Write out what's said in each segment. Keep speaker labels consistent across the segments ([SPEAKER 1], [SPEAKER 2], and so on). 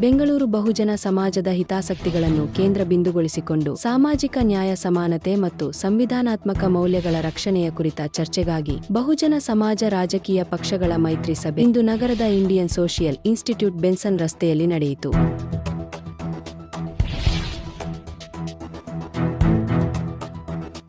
[SPEAKER 1] ಬೆಂಗಳೂರು ಬಹುಜನ ಸಮಾಜದ ಹಿತಾಸಕ್ತಿಗಳನ್ನು ಕೇಂದ್ರ ಬಿಂದುಗೊಳಿಸಿಕೊಂಡು ಸಾಮಾಜಿಕ ನ್ಯಾಯ, ಸಮಾನತೆ ಮತ್ತು ಸಂವಿಧಾನಾತ್ಮಕ ಮೌಲ್ಯಗಳ ರಕ್ಷಣೆಯ ಕುರಿತ ಚರ್ಚೆಗಾಗಿ ಬಹುಜನ ಸಮಾಜ ರಾಜಕೀಯ ಪಕ್ಷಗಳ ಮೈತ್ರಿ ಸಭೆ ಇಂದು ನಗರದ ಇಂಡಿಯನ್ ಸೋಷಿಯಲ್ ಇನ್ಸ್ಟಿಟ್ಯೂಟ್ ಬೆನ್ಸನ್ ರಸ್ತೆಯಲ್ಲಿ ನಡೆಯಿತು.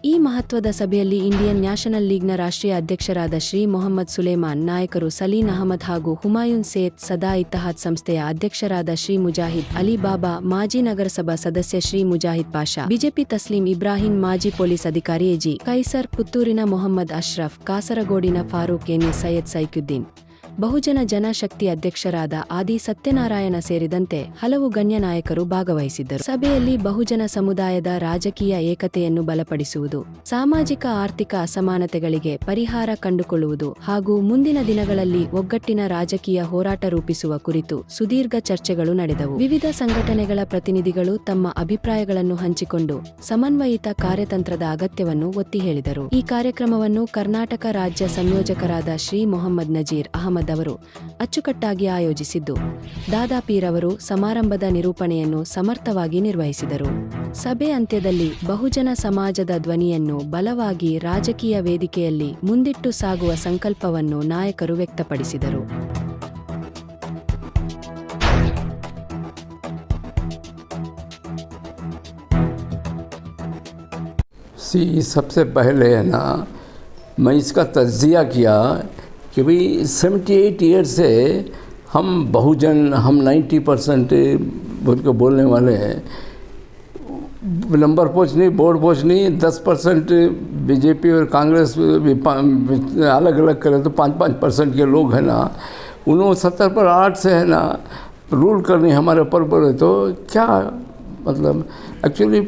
[SPEAKER 1] ಈ ಮಹತ್ವದ ಸಭೆಯಲ್ಲಿ ಇಂಡಿಯನ್ ನ್ಯಾಷನಲ್ ಲೀಗ್ನ ರಾಷ್ಟ್ರೀಯ ಅಧ್ಯಕ್ಷರಾದ ಶ್ರೀ ಮೊಹಮ್ಮದ್ ಸುಲೇಮಾನ್, ನಾಯಕರು ಸಲೀನ್ ಅಹಮದ್ ಹಾಗೂ ಹುಮಾಯೂನ್ ಸೇತ್, ಸದಾ ಇತ್ತಹಾದ್ ಸಂಸ್ಥೆಯ ಅಧ್ಯಕ್ಷರಾದ ಶ್ರೀ ಮುಜಾಹಿದ್ ಅಲಿ ಬಾಬಾ, ಮಾಜಿ ನಗರಸಭಾ ಸದಸ್ಯ ಶ್ರೀ ಮುಜಾಹಿದ್ ಪಾಷಾ, ಬಿಜೆಪಿ ತಸ್ಲೀಂ ಇಬ್ರಾಹಿಂ, ಮಾಜಿ ಪೊಲೀಸ್ ಅಧಿಕಾರಿ ಎಜಿ ಕೈಸರ್, ಪುತ್ತೂರಿನ ಮೊಹಮ್ಮದ್ ಅಶ್ರಫ್, ಕಾಸರಗೋಡಿನ ಫಾರೂಕ್ ಎನ್ ಸೈಯದ್ ಸೈಕುದ್ದೀನ್, ಬಹುಜನ ಜನಶಕ್ತಿ ಅಧ್ಯಕ್ಷರಾದ ಆದಿ ಸತ್ಯನಾರಾಯಣ ಸೇರಿದಂತೆ ಹಲವು ಗಣ್ಯ ನಾಯಕರು ಭಾಗವಹಿಸಿದ್ದರು. ಸಭೆಯಲ್ಲಿ ಬಹುಜನ ಸಮುದಾಯದ ರಾಜಕೀಯ ಏಕತೆಯನ್ನು ಬಲಪಡಿಸುವುದು, ಸಾಮಾಜಿಕ ಆರ್ಥಿಕ ಅಸಮಾನತೆಗಳಿಗೆ ಪರಿಹಾರ ಕಂಡುಕೊಳ್ಳುವುದು ಹಾಗೂ ಮುಂದಿನ ದಿನಗಳಲ್ಲಿ ಒಗ್ಗಟ್ಟಿನ ರಾಜಕೀಯ ಹೋರಾಟ ರೂಪಿಸುವ ಕುರಿತು ಸುದೀರ್ಘ ಚರ್ಚೆಗಳು ನಡೆದವು. ವಿವಿಧ ಸಂಘಟನೆಗಳ ಪ್ರತಿನಿಧಿಗಳು ತಮ್ಮ ಅಭಿಪ್ರಾಯಗಳನ್ನು ಹಂಚಿಕೊಂಡು ಸಮನ್ವಯಿತ ಕಾರ್ಯತಂತ್ರದ ಅಗತ್ಯವನ್ನು ಒತ್ತಿ ಹೇಳಿದರು. ಈ ಕಾರ್ಯಕ್ರಮವನ್ನು ಕರ್ನಾಟಕ ರಾಜ್ಯ ಸಂಯೋಜಕರಾದ ಶ್ರೀ ಮೊಹಮ್ಮದ್ ನಜೀರ್ ಅಹಮದ್ ಅವರು ಅಚ್ಚುಕಟ್ಟಾಗಿ ಆಯೋಜಿಸಿದ್ದು, ದಾದಾಪೀರವರು ಸಮಾರಂಭದ ನಿರೂಪಣೆಯನ್ನು ಸಮರ್ಥವಾಗಿ ನಿರ್ವಹಿಸಿದರು. ಸಭೆ ಅಂತ್ಯದಲ್ಲಿ ಬಹುಜನ ಸಮಾಜದ ಧ್ವನಿಯನ್ನು ಬಲವಾಗಿ ರಾಜಕೀಯ ವೇದಿಕೆಯಲ್ಲಿ ಮುಂದಿಟ್ಟು ಸಾಗುವ ಸಂಕಲ್ಪವನ್ನು ನಾಯಕರು ವ್ಯಕ್ತಪಡಿಸಿದರು.
[SPEAKER 2] सबसे पहले है ना, मैं इसका तज्जिया किया कि भाई 78 ईयर से हम बहुजन, हम 90% बोल के बोलने वाले हैं। नंबर पोस्ट नहीं, बोर्ड पोस्ट नहीं, 10% बीजेपी और कांग्रेस अलग अलग करें तो 5-5% के लोग हैं ना, उन्होंने 70 पर 8 से है ना रूल करनी हमारे ऊपर बोले तो क्या मतलब। एक्चुअली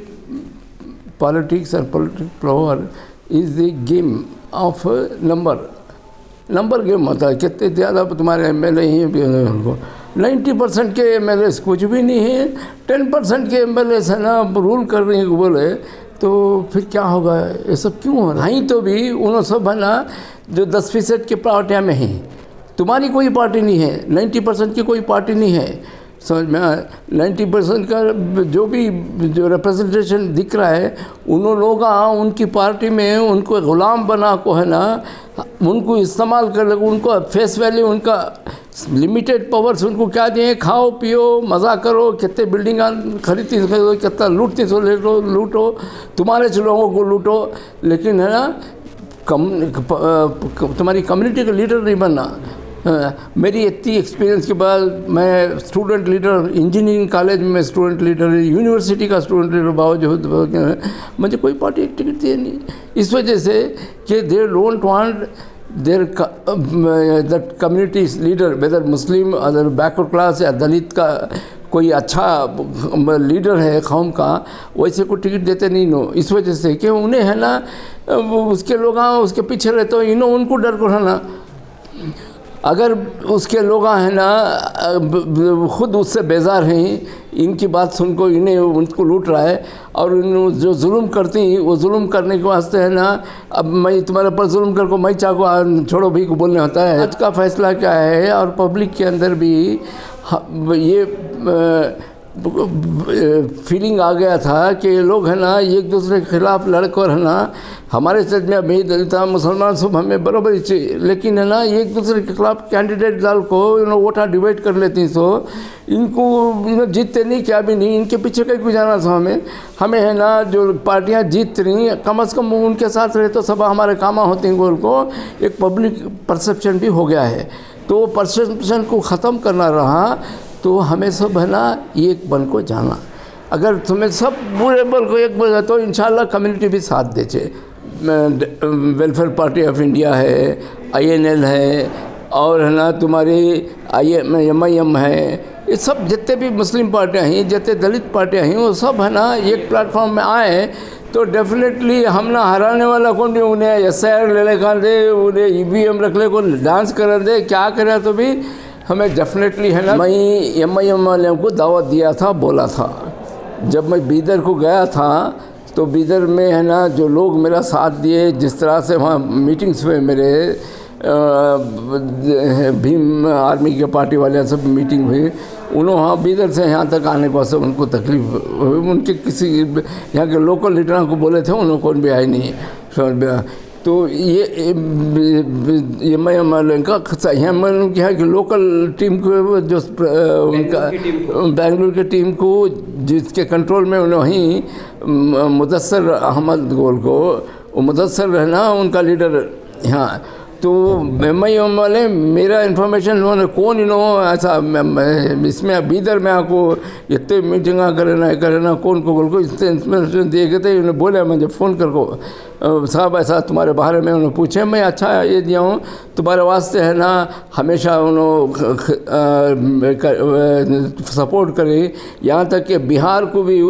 [SPEAKER 2] पॉलिटिक्स और politics power is the game of number game होता है। कितने ज़्यादा तुम्हारे एमएलए ही उनको 90% के एमएलए कुछ भी नहीं है, 10% के एमएलए है ना रूल कर रही है बोले तो फिर क्या होगा? ये सब क्यों हो रहा है? तो भी उन्होंने सब है ना जो 10% के पार्टियाँ में हैं, तुम्हारी कोई पार्टी नहीं है, 90% की कोई पार्टी नहीं है, समझ में 90% का जो रिप्रेजेंटेशन दिख रहा है, उन लोग उनकी पार्टी में उनको ग़ुलाम बना को है ना, उनको इस्तेमाल कर ले, उनको फेस वैल्यू, उनका लिमिटेड पावर्स उनको क्या दिए, खाओ पियो मज़ा करो, कितने बिल्डिंग खरीदती हो, कितना लूटती हो लूटो, तुम्हारे लोगों को लूटो, लेकिन है ना तुम्हारी कम्युनिटी का लीडर नहीं बनना। मेरी इतनी एक्सपीरियंस के बाद मैं स्टूडेंट लीडर, इंजीनियरिंग कॉलेज में स्टूडेंट लीडर, यूनिवर्सिटी का स्टूडेंट लीडर बावजूद मुझे कोई पार्टी टिकट दिए नहीं, इस वजह से कि they don't want their that communities leader, whether Muslim other backward class या दलित का कोई अच्छा लीडर है कौम का, वैसे को टिकट देते नहीं नो। इस वजह से कि उन्हें है ना उसके लोग उसके पीछे रहते हो, इन्हों उनको डर को है ना, अगर उसके लोग हैं ना ख़ुद उससे बेजार हैं, इनकी बात सुन को इन्हें उनको लूट रहा है, और जो जुल्म करती वो जुल्म करने के वास्ते है ना, अब मैं तुम्हारे ऊपर जुल्म कर को मैं चाहो छोड़ो भी को बोलने होता है। आज का फैसला क्या है, और पब्लिक के अंदर भी ये फीलिंग आ गया था कि लोग है ना एक दूसरे के खिलाफ लड़कर है ना, हमारे सच में अभी दलित मुसलमान सब हमें बराबर ही चाहिए, लेकिन है ना एक दूसरे के खिलाफ कैंडिडेट डाल को वोटा डिवाइड कर लेती, तो इनको जीतते नहीं, क्या भी नहीं, इनके पीछे कहीं को जाना था। हमें है ना जो पार्टियां जीत रही, कम से कम उनके साथ रहे तो सब हमारे काम होते हैं। गोल को एक पब्लिक परसेप्शन भी हो गया है, तो परसेप्शन को ख़त्म करना रहा, तो हमें सब है ना एक बन को जाना। अगर तुम्हें सब बुरे बल को एक बन तो इंशाल्लाह कम्युनिटी भी साथ दे। वेलफेयर पार्टी ऑफ इंडिया है, INL है, और है ना तुम्हारी MIM है, ये सब जितने भी मुस्लिम पार्टियाँ हैं, जितने दलित पार्टियाँ हैं, वो सब है ना एक प्लेटफॉर्म में आए तो डेफिनेटली हम ना हराने वाला कौन नहीं। उन्हें SIR ले ले कर दे, उन्हें EVM रख ले, को डांस कर दे, क्या करे, तो भी हमें डेफिनेटली है ना। मैं MIM वालों को दावत दिया था, बोला था, जब मैं बीदर को गया था तो बीदर में है ना जो लोग मेरा साथ दिए, जिस तरह से वहाँ मीटिंग्स हुए मेरे, भीम आर्मी के पार्टी वाले सब मीटिंग हुई, उन्होंने हाँ बीदर से यहाँ तक आने को सब उनको तकलीफ हुई। उनके किसी यहाँ के लोकल लीडरों को बोले थे, उन्होंने कौन भी आए नहीं समझ में। तो ये मैं इनका यहाँ मैंने कहा कि लोकल टीम को जो उनका बेंगलुरु की टीम को जिसके कंट्रोल में उन्होंने मुदस्सर अहमद गोल को, वो मुदस्सर रहना उनका लीडर यहाँ। तो मैं वाले मेरा इन्फॉर्मेशन उन्होंने कौन ऐसा इसमें बीदर में आपको इतने मीटिंग करना कौन को बोल को इतने इन्फॉर्मेशन दिए गए थे। उन्होंने बोले मुझे फ़ोन कर को साहब ऐसा तुम्हारे बारे में उन्होंने पूछे, मैं अच्छा ये दिया हूँ तुम्हारे वास्ते है ना, हमेशा उन्होंने सपोर्ट करी, यहाँ तक कि बिहार को भी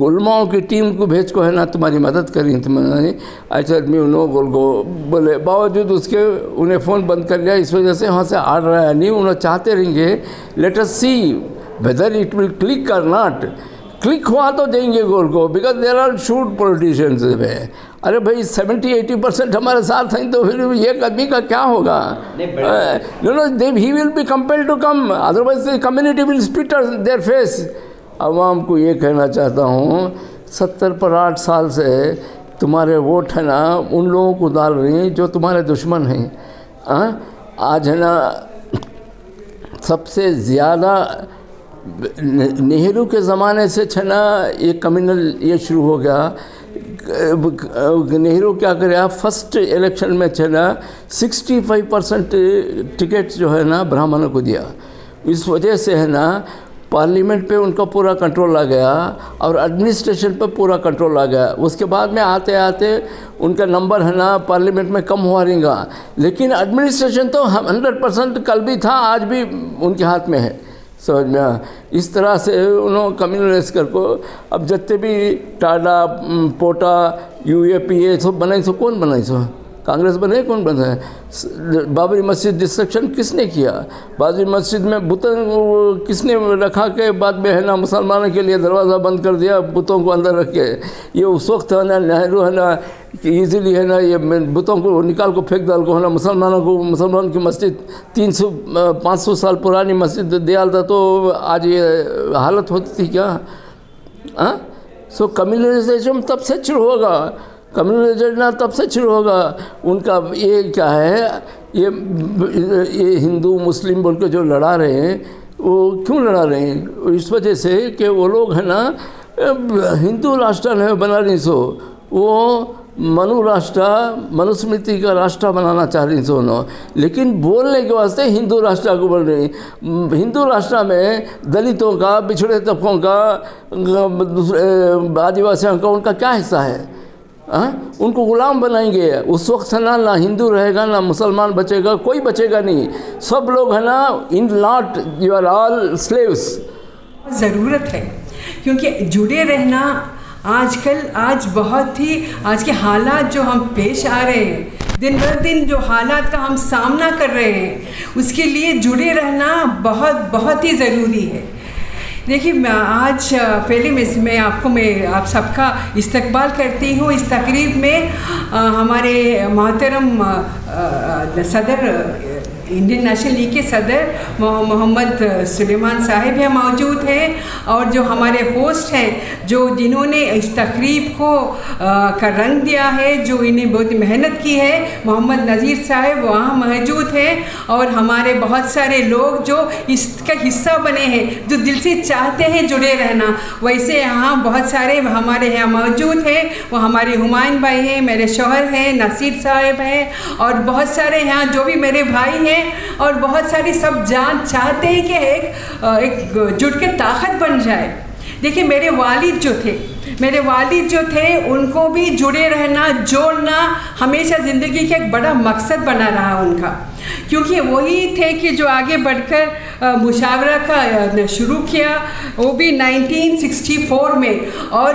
[SPEAKER 2] उलमाओं की टीम को भेज को है ना तुम्हारी मदद करी तुम्हारी ऐसे आदमी उन्होंने को बोले। बावजूद उसके उन्हें फ़ोन बंद कर लिया, इस वजह से वहाँ से आ रहा है नहीं। उन्हें चाहते रहेंगे let us see whether it will click or not. Click हुआ तो देंगे गोल को, because there are shoot politicians में। अरे भाई 70-80% हमारे साथ हैं, तो फिर ये आदमी का क्या होगा? No he will be compelled to come, otherwise the community will split their face. आवाम को ये कहना चाहता हूँ 70 पर 8 साल से तुम्हारे वोट है ना उन लोगों को डाल रही हैं जो तुम्हारे दुश्मन हैं। आज है ना सबसे ज़्यादा नेहरू के ज़माने से छना ये कम्युनल ये शुरू हो गया। नेहरू क्या करे, फर्स्ट इलेक्शन में छना 65% टिकट जो है ना ब्राह्मणों को दिया। इस वजह से है ना पार्लियामेंट पे उनका पूरा कंट्रोल आ गया और एडमिनिस्ट्रेशन पे पूरा कंट्रोल आ गया। उसके बाद में आते आते उनका नंबर है ना पार्लियामेंट में कम हुआ रहेगा, लेकिन एडमिनिस्ट्रेशन तो 100% कल भी था आज भी उनके हाथ में है, समझ में। इस तरह से उन्होंने कम्युनलाइज कर को अब जितने भी टाडा पोटा यूएपी ये सब बनाई सो कौन बनाई सो? कांग्रेस बने, कौन बनाए? बाबरी मस्जिद डिस्ट्रक्शन किसने किया? बाबरी मस्जिद में बुतों किसने रखा के बाद में है ना मुसलमानों के लिए दरवाज़ा बंद कर दिया बुतों को अंदर रख के। ये उस वक्त है ना नेहरू है ना ईज़िली है ना ये बुतों को निकाल को फेंक डाल को है ना मुसलमानों को, मुसलमान की मस्जिद 300-500 साल पुरानी मस्जिद दिया था तो आज ये हालत होती थी क्या? सो कम्युनलाइजेशन तब से शुरू होगा, कम्युनलाइजेशन तब से शुरू होगा। उनका ये क्या है, ये हिंदू मुस्लिम बोल के जो लड़ा रहे हैं वो क्यों लड़ा रहे हैं? इस वजह से कि वो लोग है ना हिंदू राष्ट्र है बना रही सो, वो मनुस्मृति का राष्ट्र बनाना चाह रही सो नो, लेकिन बोलने के वास्ते हिंदू राष्ट्र को बोल रही। हिंदू राष्ट्र में दलितों का, पिछड़े तबकों का, आदिवासियों का उनका क्या हिस्सा है? उनको गुलाम बनाएंगे। उस वक्त ना हिंदू रहेगा ना मुसलमान बचेगा, कोई बचेगा नहीं, सब लोग है ना in lot you are all slaves.
[SPEAKER 3] ज़रूरत है क्योंकि जुड़े रहना आज बहुत ही आज के हालात जो हम पेश आ रहे हैं, दिन भर दिन जो हालात का हम सामना कर रहे हैं, उसके लिए जुड़े रहना बहुत ही ज़रूरी है। देखिए आज पहले मैं आप सबका इस्तकबाल करती हूँ इस तकरीब में। हमारे मोहतरम सदर इंडियन नेशनल लीग के सदर मोहम्मद सुलेमान साहिब हैं मौजूद हैं, और जो हमारे होस्ट हैं जिन्होंने इस तकरीब को का रंग दिया है, जो इन्हें बहुत मेहनत की है, मोहम्मद नज़ीर साहिब वहाँ मौजूद हैं, और हमारे बहुत सारे लोग जो इसका हिस्सा बने हैं, जो दिल से चाहते हैं जुड़े रहना। वैसे यहाँ बहुत सारे हमारे यहाँ मौजूद हैं, वो हमारे हुमायूं भाई हैं, मेरे शौहर हैं, नसीर साहिब हैं, और बहुत सारे यहाँ जो भी मेरे भाई हैं, और बहुत सारी सब चाहते हैं कि एक जुट के ताकत बन जाए। देखिए मेरे वालिद जो थे उनको भी जुड़े रहना, जोड़ना हमेशा ज़िंदगी का एक बड़ा मकसद बना रहा उनका, क्योंकि वही थे कि जो आगे बढ़कर मुशावरा का शुरू किया, वो भी 1964 में, और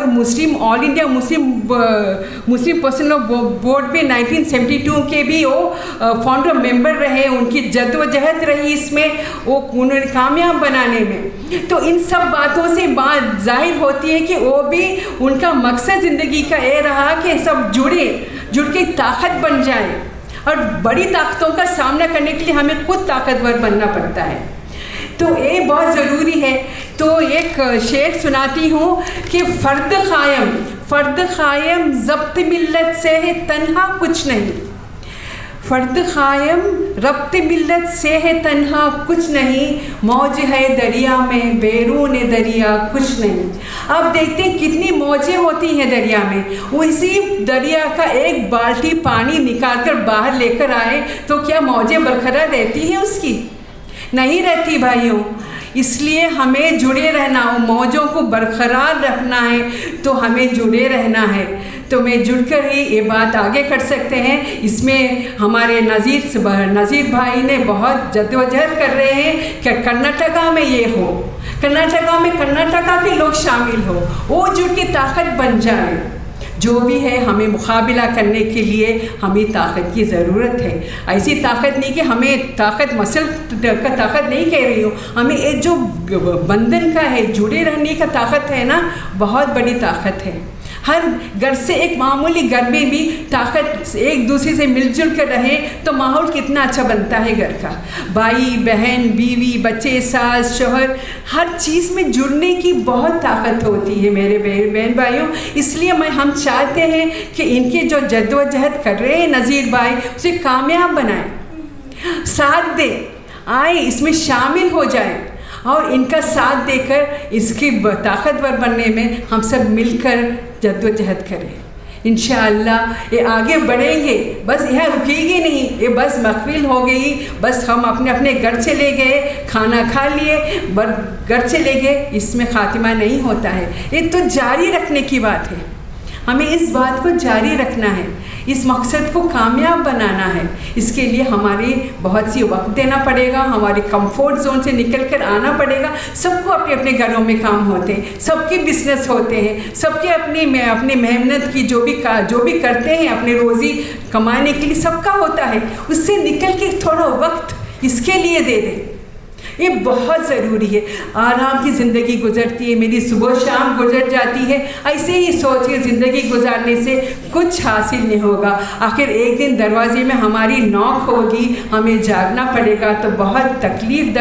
[SPEAKER 3] all India Muslim personal board में 1972 के भी वो फाउंडर मेंबर रहे। उनकी जद्दोजहद रही इसमें, वो उन्होंने कामयाब बनाने में। तो इन सब बातों से बात जाहिर होती है कि वो भी उनका मकसद ज़िंदगी का ये रहा कि सब जुड़ के ताकत बन जाए। और बड़ी ताकतों का सामना करने के लिए हमें खुद ताकतवर बनना पड़ता है, तो ये बहुत ज़रूरी है। तो एक शेर सुनाती हूँ कि फ़र्द क़ायम ज़ब्त मिल्लत से है तन्हा कुछ नहीं, फ़र्द क़ायम रब्त मिल्लत से है तन्हा कुछ नहीं, मौज है दरिया में बैरून दरिया कुछ नहीं। अब देखते हैं कितनी मौजें होती हैं दरिया में, उसी दरिया का एक बाल्टी पानी निकाल कर बाहर लेकर आए तो क्या मौजें बरकरार रहती हैं उसकी? नहीं रहती भाइयों। इसलिए हमें जुड़े रहना, मौजों को बरकरार रखना है तो हमें जुड़े रहना है। तो मैं जुड़कर ही ये बात आगे कर सकते हैं। इसमें हमारे नज़ीर भाई ने बहुत जद्दोजहद कर रहे हैं कि कर्नाटका में ये हो, कर्नाटका में कर्नाटका के लोग शामिल हो, वो जुड़ के ताकत बन जाए। जो भी है हमें मुकाबला करने के लिए हमें ताकत की ज़रूरत है। ऐसी ताकत नहीं कि हमें ताकत मसल का ताकत नहीं कह रही हूँ, हमें एक जो बंधन का है, जुड़े रहने का ताकत है ना, बहुत बड़ी ताकत है। हर घर से एक मामूली घर में भी ताकत एक दूसरे से मिलजुल कर रहे तो माहौल कितना अच्छा बनता है घर का। भाई बहन बीवी बच्चे सास शोहर हर चीज़ में जुड़ने की बहुत ताकत होती है मेरे बहन भाइयों। इसलिए हम चाहते हैं कि इनके जो जद्दोजहद कर रहे हैं नज़ीर भाई उसे कामयाब बनाएं, साथ दें, आए इसमें शामिल हो जाएं और इनका साथ देकर इसकी ताकतवर बनने में हम सब मिलकर जद्दोजहद करें। इंशाअल्लाह ये आगे बढ़ेंगे, बस यह रुकेगी नहीं, ये बस महफिल हो गई, बस हम अपने अपने घर चले गए, खाना खा लिए, घर चले गए, इसमें खातिमा नहीं होता है। ये तो जारी रखने की बात है, हमें इस बात को जारी रखना है, इस मकसद को कामयाब बनाना है। इसके लिए हमारी बहुत सी वक्त देना पड़ेगा, हमारे कंफर्ट जोन से निकल कर आना पड़ेगा। सबको अपने अपने घरों में काम होते हैं, सबके बिजनेस होते हैं, सबके अपनी मेहनत की जो भी करते हैं अपने रोज़ी कमाने के लिए सबका होता है। उससे निकल के थोड़ा वक्त इसके लिए दे दें, ये बहुत ज़रूरी है। आराम की ज़िंदगी गुजरती है, मेरी सुबह शाम गुजर जाती है, ऐसे ही सोच के ज़िंदगी गुजारने से कुछ हासिल नहीं होगा। आखिर एक दिन दरवाजे में हमारी नॉक होगी, हमें जागना पड़ेगा, तो बहुत तकलीफ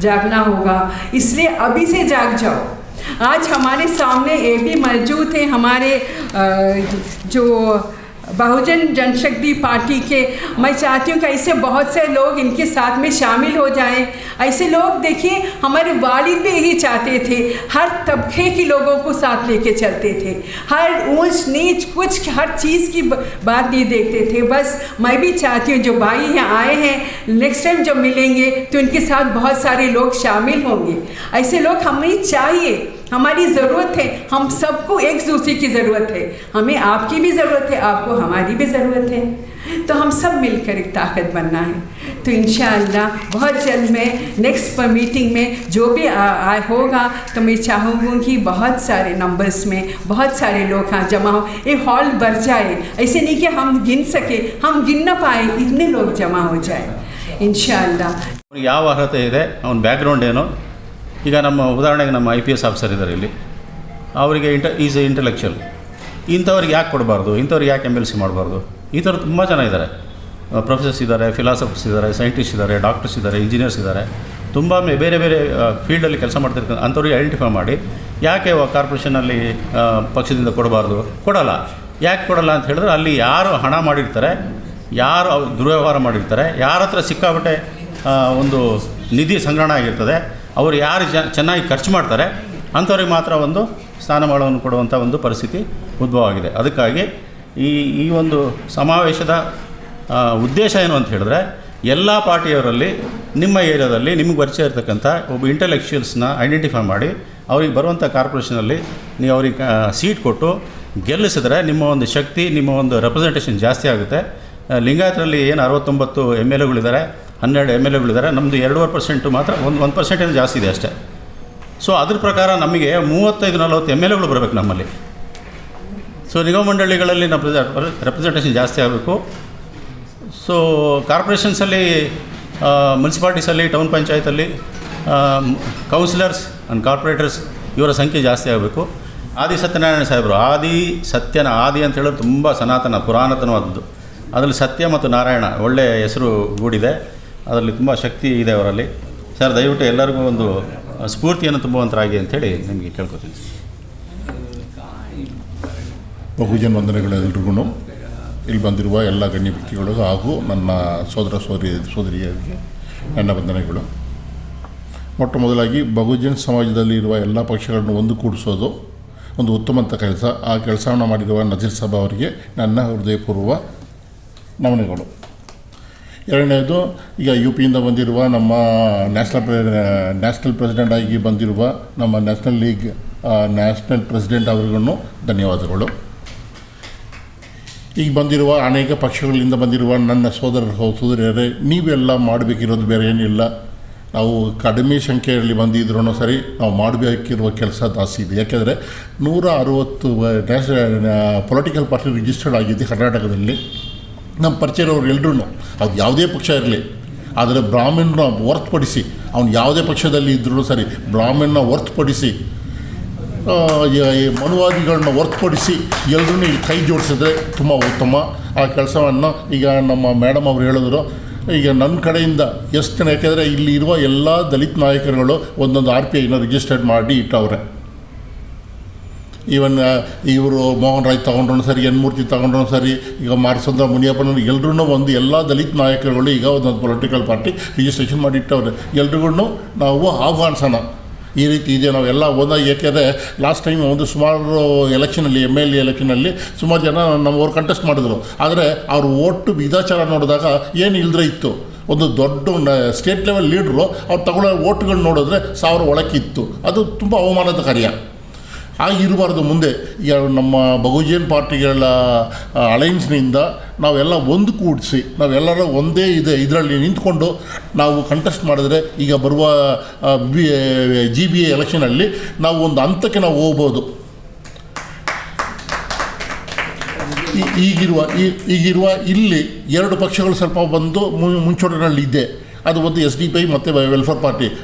[SPEAKER 3] जागना होगा। इसलिए अभी से जाग जाओ। आज हमारे सामने ये भी मौजूद है, हमारे जो बहुजन जनशक्ति पार्टी के, मैं चाहती हूँ कि ऐसे बहुत से लोग इनके साथ में शामिल हो जाएं। ऐसे लोग देखिए हमारे वालिद भी यही चाहते थे, हर तबके के लोगों को साथ लेके चलते थे, हर ऊंच नीच कुछ हर चीज़ की बात नहीं देखते थे। बस मैं भी चाहती हूँ जो भाई यहाँ आए हैं नेक्स्ट टाइम जब मिलेंगे तो इनके साथ बहुत सारे लोग शामिल होंगे। ऐसे लोग हमें चाहिए, हमारी ज़रूरत है, हम सबको एक दूसरे की ज़रूरत है, हमें आपकी भी ज़रूरत है, आपको हमारी भी ज़रूरत है, तो हम सब मिलकर एक ताकत बनना है। तो इंशाअल्लाह बहुत जल्द में नेक्स्ट मीटिंग में जो भी होगा तो मैं चाहूँगी कि बहुत सारे नंबर्स में बहुत सारे लोग यहाँ जमा हो, ये हॉल भर जाए। ऐसे नहीं कि हम गिन सके, हम गिन ना पाए, इतने लोग जमा हो जाए इंशाअल्लाह।
[SPEAKER 4] ಯಾವ ಅರ್ಹತೆ ಇದೆ, ಅವನ ಬ್ಯಾಕ್ಗ್ರೌಂಡ್ ಏನು, ಈಗ ನಮ್ಮ ಉದಾಹರಣೆಗೆ ನಮ್ಮ IPS ಆಫೀಸರ್ ಇದ್ದಾರೆ ಇಲ್ಲಿ, ಅವರಿಗೆ ಈಸ್ ಇಂಟೆಲೆಕ್ಚುಯಲ್, ಇಂಥವ್ರಿಗೆ ಯಾಕೆ ಕೊಡಬಾರ್ದು, ಇಂಥವ್ರಿಗೆ ಯಾಕೆ MLC ಮಾಡಬಾರ್ದು, ಈ ಥರ ತುಂಬ ಜನ ಇದ್ದಾರೆ, ಪ್ರೊಫೆಸರ್ಸ್ ಇದ್ದಾರೆ, ಫಿಲಾಸಫರ್ಸ್ ಇದ್ದಾರೆ, ಸೈಂಟಿಸ್ಟ್ ಇದ್ದಾರೆ, ಡಾಕ್ಟರ್ಸ್ ಇದ್ದಾರೆ, ಇಂಜಿನಿಯರ್ಸ್ ಇದ್ದಾರೆ, ತುಂಬ ಬೇರೆ ಬೇರೆ ಫೀಲ್ಡಲ್ಲಿ ಕೆಲಸ ಮಾಡ್ತಿರ್ತಾರೆ, ಅಂಥವ್ರಿಗೆ ಐಡೆಂಟಿಫೈ ಮಾಡಿ ಯಾಕೆ ಕಾರ್ಪೊರೇಷನಲ್ಲಿ ಪಕ್ಷದಿಂದ ಕೊಡಬಾರ್ದು, ಕೊಡಲ್ಲ. ಯಾಕೆ ಕೊಡಲ್ಲ ಅಂತ ಹೇಳಿದ್ರೆ ಅಲ್ಲಿ ಯಾರು ಹಣ ಮಾಡಿರ್ತಾರೆ, ಯಾರು ದುರ್ವ್ಯವಹಾರ ಮಾಡಿರ್ತಾರೆ, ಯಾರ ಹತ್ರ ಸಿಕ್ಕಾಬಟ್ಟೆ ಒಂದು ನಿಧಿ ಸಂಗ್ರಹಣ ಆಗಿರ್ತದೆ, ಅವರು ಯಾರು ಚೆನ್ನಾಗಿ ಖರ್ಚು ಮಾಡ್ತಾರೆ ಅಂಥವ್ರಿಗೆ ಮಾತ್ರ ಒಂದು ಸ್ಥಾನಮಾನವನ್ನು ಕೊಡುವಂಥ ಒಂದು ಪರಿಸ್ಥಿತಿ ಉದ್ಭವ ಆಗಿದೆ. ಅದಕ್ಕಾಗಿ ಈ ಒಂದು ಸಮಾವೇಶದ ಉದ್ದೇಶ ಏನು ಅಂತ ಹೇಳಿದ್ರೆ, ಎಲ್ಲ ಪಾರ್ಟಿಯವರಲ್ಲಿ ನಿಮ್ಮ ಏರಿಯಾದಲ್ಲಿ ನಿಮಗೆ ಪರಿಚಯ ಇರತಕ್ಕಂಥ ಒಬ್ಬ ಇಂಟೆಲೆಕ್ಚುಯಲ್ಸ್ನ ಐಡೆಂಟಿಫೈ ಮಾಡಿ ಅವ್ರಿಗೆ ಬರುವಂಥ ಕಾರ್ಪೊರೇಷನಲ್ಲಿ ನೀವು ಅವ್ರಿಗೆ ಸೀಟ್ ಕೊಟ್ಟು ಗೆಲ್ಲಿಸಿದ್ರೆ ನಿಮ್ಮ ಒಂದು ಶಕ್ತಿ, ನಿಮ್ಮ ಒಂದು ರೆಪ್ರೆಸೆಂಟೇಷನ್ ಜಾಸ್ತಿ ಆಗುತ್ತೆ. ಲಿಂಗಾಯತರಲ್ಲಿ ಏನು 69 MLAಗಳಿದ್ದಾರೆ, 12 MLAಗಳಿದ್ದಾರೆ, ನಮ್ಮದು 2.5% ಮಾತ್ರ, 1% ಏನು ಜಾಸ್ತಿ ಇದೆ ಅಷ್ಟೇ. ಸೊ ಅದ್ರ ಪ್ರಕಾರ ನಮಗೆ 35-40 MLAಗಳು ಬರಬೇಕು ನಮ್ಮಲ್ಲಿ. ಸೊ ನಿಗಮ ಮಂಡಳಿಗಳಲ್ಲಿ ನಮ್ಮ ರೆಪ್ರೆಸೆಂಟೇಷನ್ ಜಾಸ್ತಿ ಆಗಬೇಕು. ಸೊ ಕಾರ್ಪೊರೇಷನ್ಸಲ್ಲಿ, ಮುನ್ಸಿಪಾಲ್ಟೀಸಲ್ಲಿ, ಟೌನ್ ಪಂಚಾಯತಲ್ಲಿ ಕೌನ್ಸಿಲರ್ಸ್ ಆ್ಯಂಡ್ ಕಾರ್ಪೊರೇಟರ್ಸ್ ಇವರ ಸಂಖ್ಯೆ ಜಾಸ್ತಿ ಆಗಬೇಕು. ಆದಿ ಸತ್ಯನಾರಾಯಣ ಸಾಹೇಬರು, ಆದಿ ಅಂತ ಹೇಳೋದು ತುಂಬ ಸನಾತನ ಪುರಾತನವಾದದ್ದು. ಅದರಲ್ಲಿ ಸತ್ಯ ಮತ್ತು ನಾರಾಯಣ ಒಳ್ಳೆಯ ಹೆಸರು ಗೂಡಿದೆ, ಅದರಲ್ಲಿ ತುಂಬ ಶಕ್ತಿ ಇದೆ ಅವರಲ್ಲಿ. ಸರ್ ದಯವಿಟ್ಟು ಎಲ್ಲರಿಗೂ ಒಂದು ಸ್ಫೂರ್ತಿಯನ್ನು ತುಂಬುವಂತರಾಗಿ ಅಂಥೇಳಿ ನಿಮಗೆ ಕೇಳ್ಕೊತೀನಿ.
[SPEAKER 5] ಬಹುಜನ ವಂದನೆಗಳು ಎಲ್ರಿಗೂ, ಇಲ್ಲಿ ಬಂದಿರುವ ಎಲ್ಲ ಗಣ್ಯ ವ್ಯಕ್ತಿಗಳು ಹಾಗೂ ನನ್ನ ಸೋದರ ಸೋದರಿಯರಿಗೆ ನನ್ನ ವಂದನೆಗಳು. ಮೊಟ್ಟ ಮೊದಲಾಗಿ ಬಹುಜನ ಸಮಾಜದಲ್ಲಿ ಇರುವ ಎಲ್ಲ ಪಕ್ಷಗಳನ್ನು ಒಂದುಗೂಡಿಸೋದು ಒಂದು ಉತ್ತಮಂತ ಕೆಲಸ. ಆ ಕೆಲಸವನ್ನು ಮಾಡಿರುವ ನಜೀರ್ ಸಾಬ್ ಅವರಿಗೆ ನನ್ನ ಹೃದಯಪೂರ್ವ ನಮನಗಳು. ಎರಡನೇದು, ಈಗ ಯು ಪಿಯಿಂದ ಬಂದಿರುವ ನಮ್ಮ ನ್ಯಾಷನಲ್ ಪ್ರೆಸಿಡೆಂಟ್ ಆಗಿ ಬಂದಿರುವ ನಮ್ಮ ನ್ಯಾಷನಲ್ ಲೀಗ್ ನ್ಯಾಷನಲ್ ಪ್ರೆಸಿಡೆಂಟ್ ಅವರಿಗೂ ಧನ್ಯವಾದಗಳು. ಈಗ ಬಂದಿರುವ ಅನೇಕ ಪಕ್ಷಗಳಿಂದ ಬಂದಿರುವ ನನ್ನ ಸೋದರಿಯರೇ, ನೀವೆಲ್ಲ ಮಾಡಬೇಕಿರೋದು ಬೇರೆ ಏನಿಲ್ಲ. ನಾವು ಕಡಿಮೆ ಸಂಖ್ಯೆಯಲ್ಲಿ ಬಂದಿದ್ರೂ ಸರಿ, ನಾವು ಮಾಡಬೇಕಿರುವ ಕೆಲಸ ಜಾಸ್ತಿ ಇದೆ. ಯಾಕೆಂದರೆ 160 ಪೊಲಿಟಿಕಲ್ ಪಾರ್ಟಿ ರಿಜಿಸ್ಟರ್ಡ್ ಆಗಿದೆ ಕರ್ನಾಟಕದಲ್ಲಿ. ನಮ್ಮ ಪರಿಚಯದವ್ರು ಎಲ್ಲರೂ, ಅದು ಯಾವುದೇ ಪಕ್ಷ ಇರಲಿ, ಆದರೆ ಬ್ರಾಹ್ಮಣನ ಹೊರತುಪಡಿಸಿ, ಅವನು ಯಾವುದೇ ಪಕ್ಷದಲ್ಲಿ ಇದ್ರೂ ಸರಿ, ಬ್ರಾಹ್ಮಣನ ಹೊರತುಪಡಿಸಿ, ಮನುವಾದಿಗಳನ್ನ ಹೊರತುಪಡಿಸಿ ಎಲ್ಲರೂ ಇಲ್ಲಿ ಕೈ ಜೋಡಿಸಿದ್ರೆ ತುಂಬ ಉತ್ತಮ. ಆ ಕೆಲಸವನ್ನು ಈಗ ನಮ್ಮ ಮೇಡಮ್ ಅವರು ಹೇಳಿದ್ರು. ಈಗ ನನ್ನ ಕಡೆಯಿಂದ ಎಷ್ಟು ಜನ, ಯಾಕೆಂದರೆ ಇಲ್ಲಿ ಇರುವ ಎಲ್ಲ ದಲಿತ ನಾಯಕರುಗಳು ಒಂದೊಂದು RPIನ ರಿಜಿಸ್ಟರ್ಡ್ ಮಾಡಿ ಇಟ್ಟವ್ರೆ. ಈವನ್ ಇವರು ಮೋಹನ್ ರಾಯ್ ತೊಗೊಂಡ್ರೂ ಸರಿ, ಎನ್ ಮೂರ್ತಿ ತೊಗೊಂಡ್ರೂ ಸರಿ, ಈಗ ಮಾರಸಂದ್ರ ಮುನಿಯಪ್ಪನ ಎಲ್ಲರೂ ಒಂದು ಎಲ್ಲ ದಲಿತ ನಾಯಕರುಗಳು ಈಗ ಒಂದೊಂದು ಪೊಲಿಟಿಕಲ್ ಪಾರ್ಟಿ ರಿಜಿಸ್ಟ್ರೇಷನ್ ಮಾಡಿಟ್ಟವ್ರೆ. ಎಲ್ರಿಗೂ ನಾವು ಆಹ್ವಾನಿಸೋಣ, ಈ ರೀತಿ ಇದೆ, ನಾವೆಲ್ಲ ಒಂದಾಗಿ. ಏಕೆಂದರೆ ಲಾಸ್ಟ್ ಟೈಮ್ ಒಂದು ಸುಮಾರು ಎಲೆಕ್ಷನಲ್ಲಿ MLA ಎಲೆಕ್ಷನಲ್ಲಿ ಸುಮಾರು ಜನ ನಮ್ಮವ್ರು ಕಂಟೆಸ್ಟ್ ಮಾಡಿದ್ರು. ಆದರೆ ಅವ್ರ ಓಟು ವಿಧಾಚಾರ ನೋಡಿದಾಗ ಏನು ಇಲ್ಲದ್ರೆ ಇತ್ತು. ಒಂದು ದೊಡ್ಡ ಸ್ಟೇಟ್ ಲೆವೆಲ್ ಲೀಡ್ರು ಅವ್ರು ತಗೊಳ್ಳೋ ಓಟುಗಳು ನೋಡಿದ್ರೆ 1000 ಒಳಕ್ಕಿತ್ತು. ಅದು ತುಂಬ ಅವಮಾನದ ಕಾರ್ಯ. ಆಗಿರಬಾರ್ದು. ಮುಂದೆ ಈಗ ನಮ್ಮ ಬಹುಜನ್ ಪಾರ್ಟಿಗಳ ಅಲೈನ್ಸ್ನಿಂದ ನಾವೆಲ್ಲ ಒಂದು ಕೂಡಿಸಿ, ನಾವೆಲ್ಲರೂ ಒಂದೇ ಇದರಲ್ಲಿ ನಿಂತ್ಕೊಂಡು ನಾವು ಕಂಟೆಸ್ಟ್ ಮಾಡಿದ್ರೆ ಈಗ ಬರುವ GBA ಎಲೆಕ್ಷನಲ್ಲಿ ನಾವು ಒಂದು ಹಂತಕ್ಕೆ ನಾವು ಹೋಗ್ಬೋದು. ಈಗಿರುವ ಇಲ್ಲಿ 2 ಪಕ್ಷಗಳು ಸ್ವಲ್ಪ ಬಂದು ಮುಂಚೂಣಿನಲ್ಲಿ ಇದೆ. ಅದು ಒಂದು SDPI ಮತ್ತು ವೆಲ್ಫೇರ್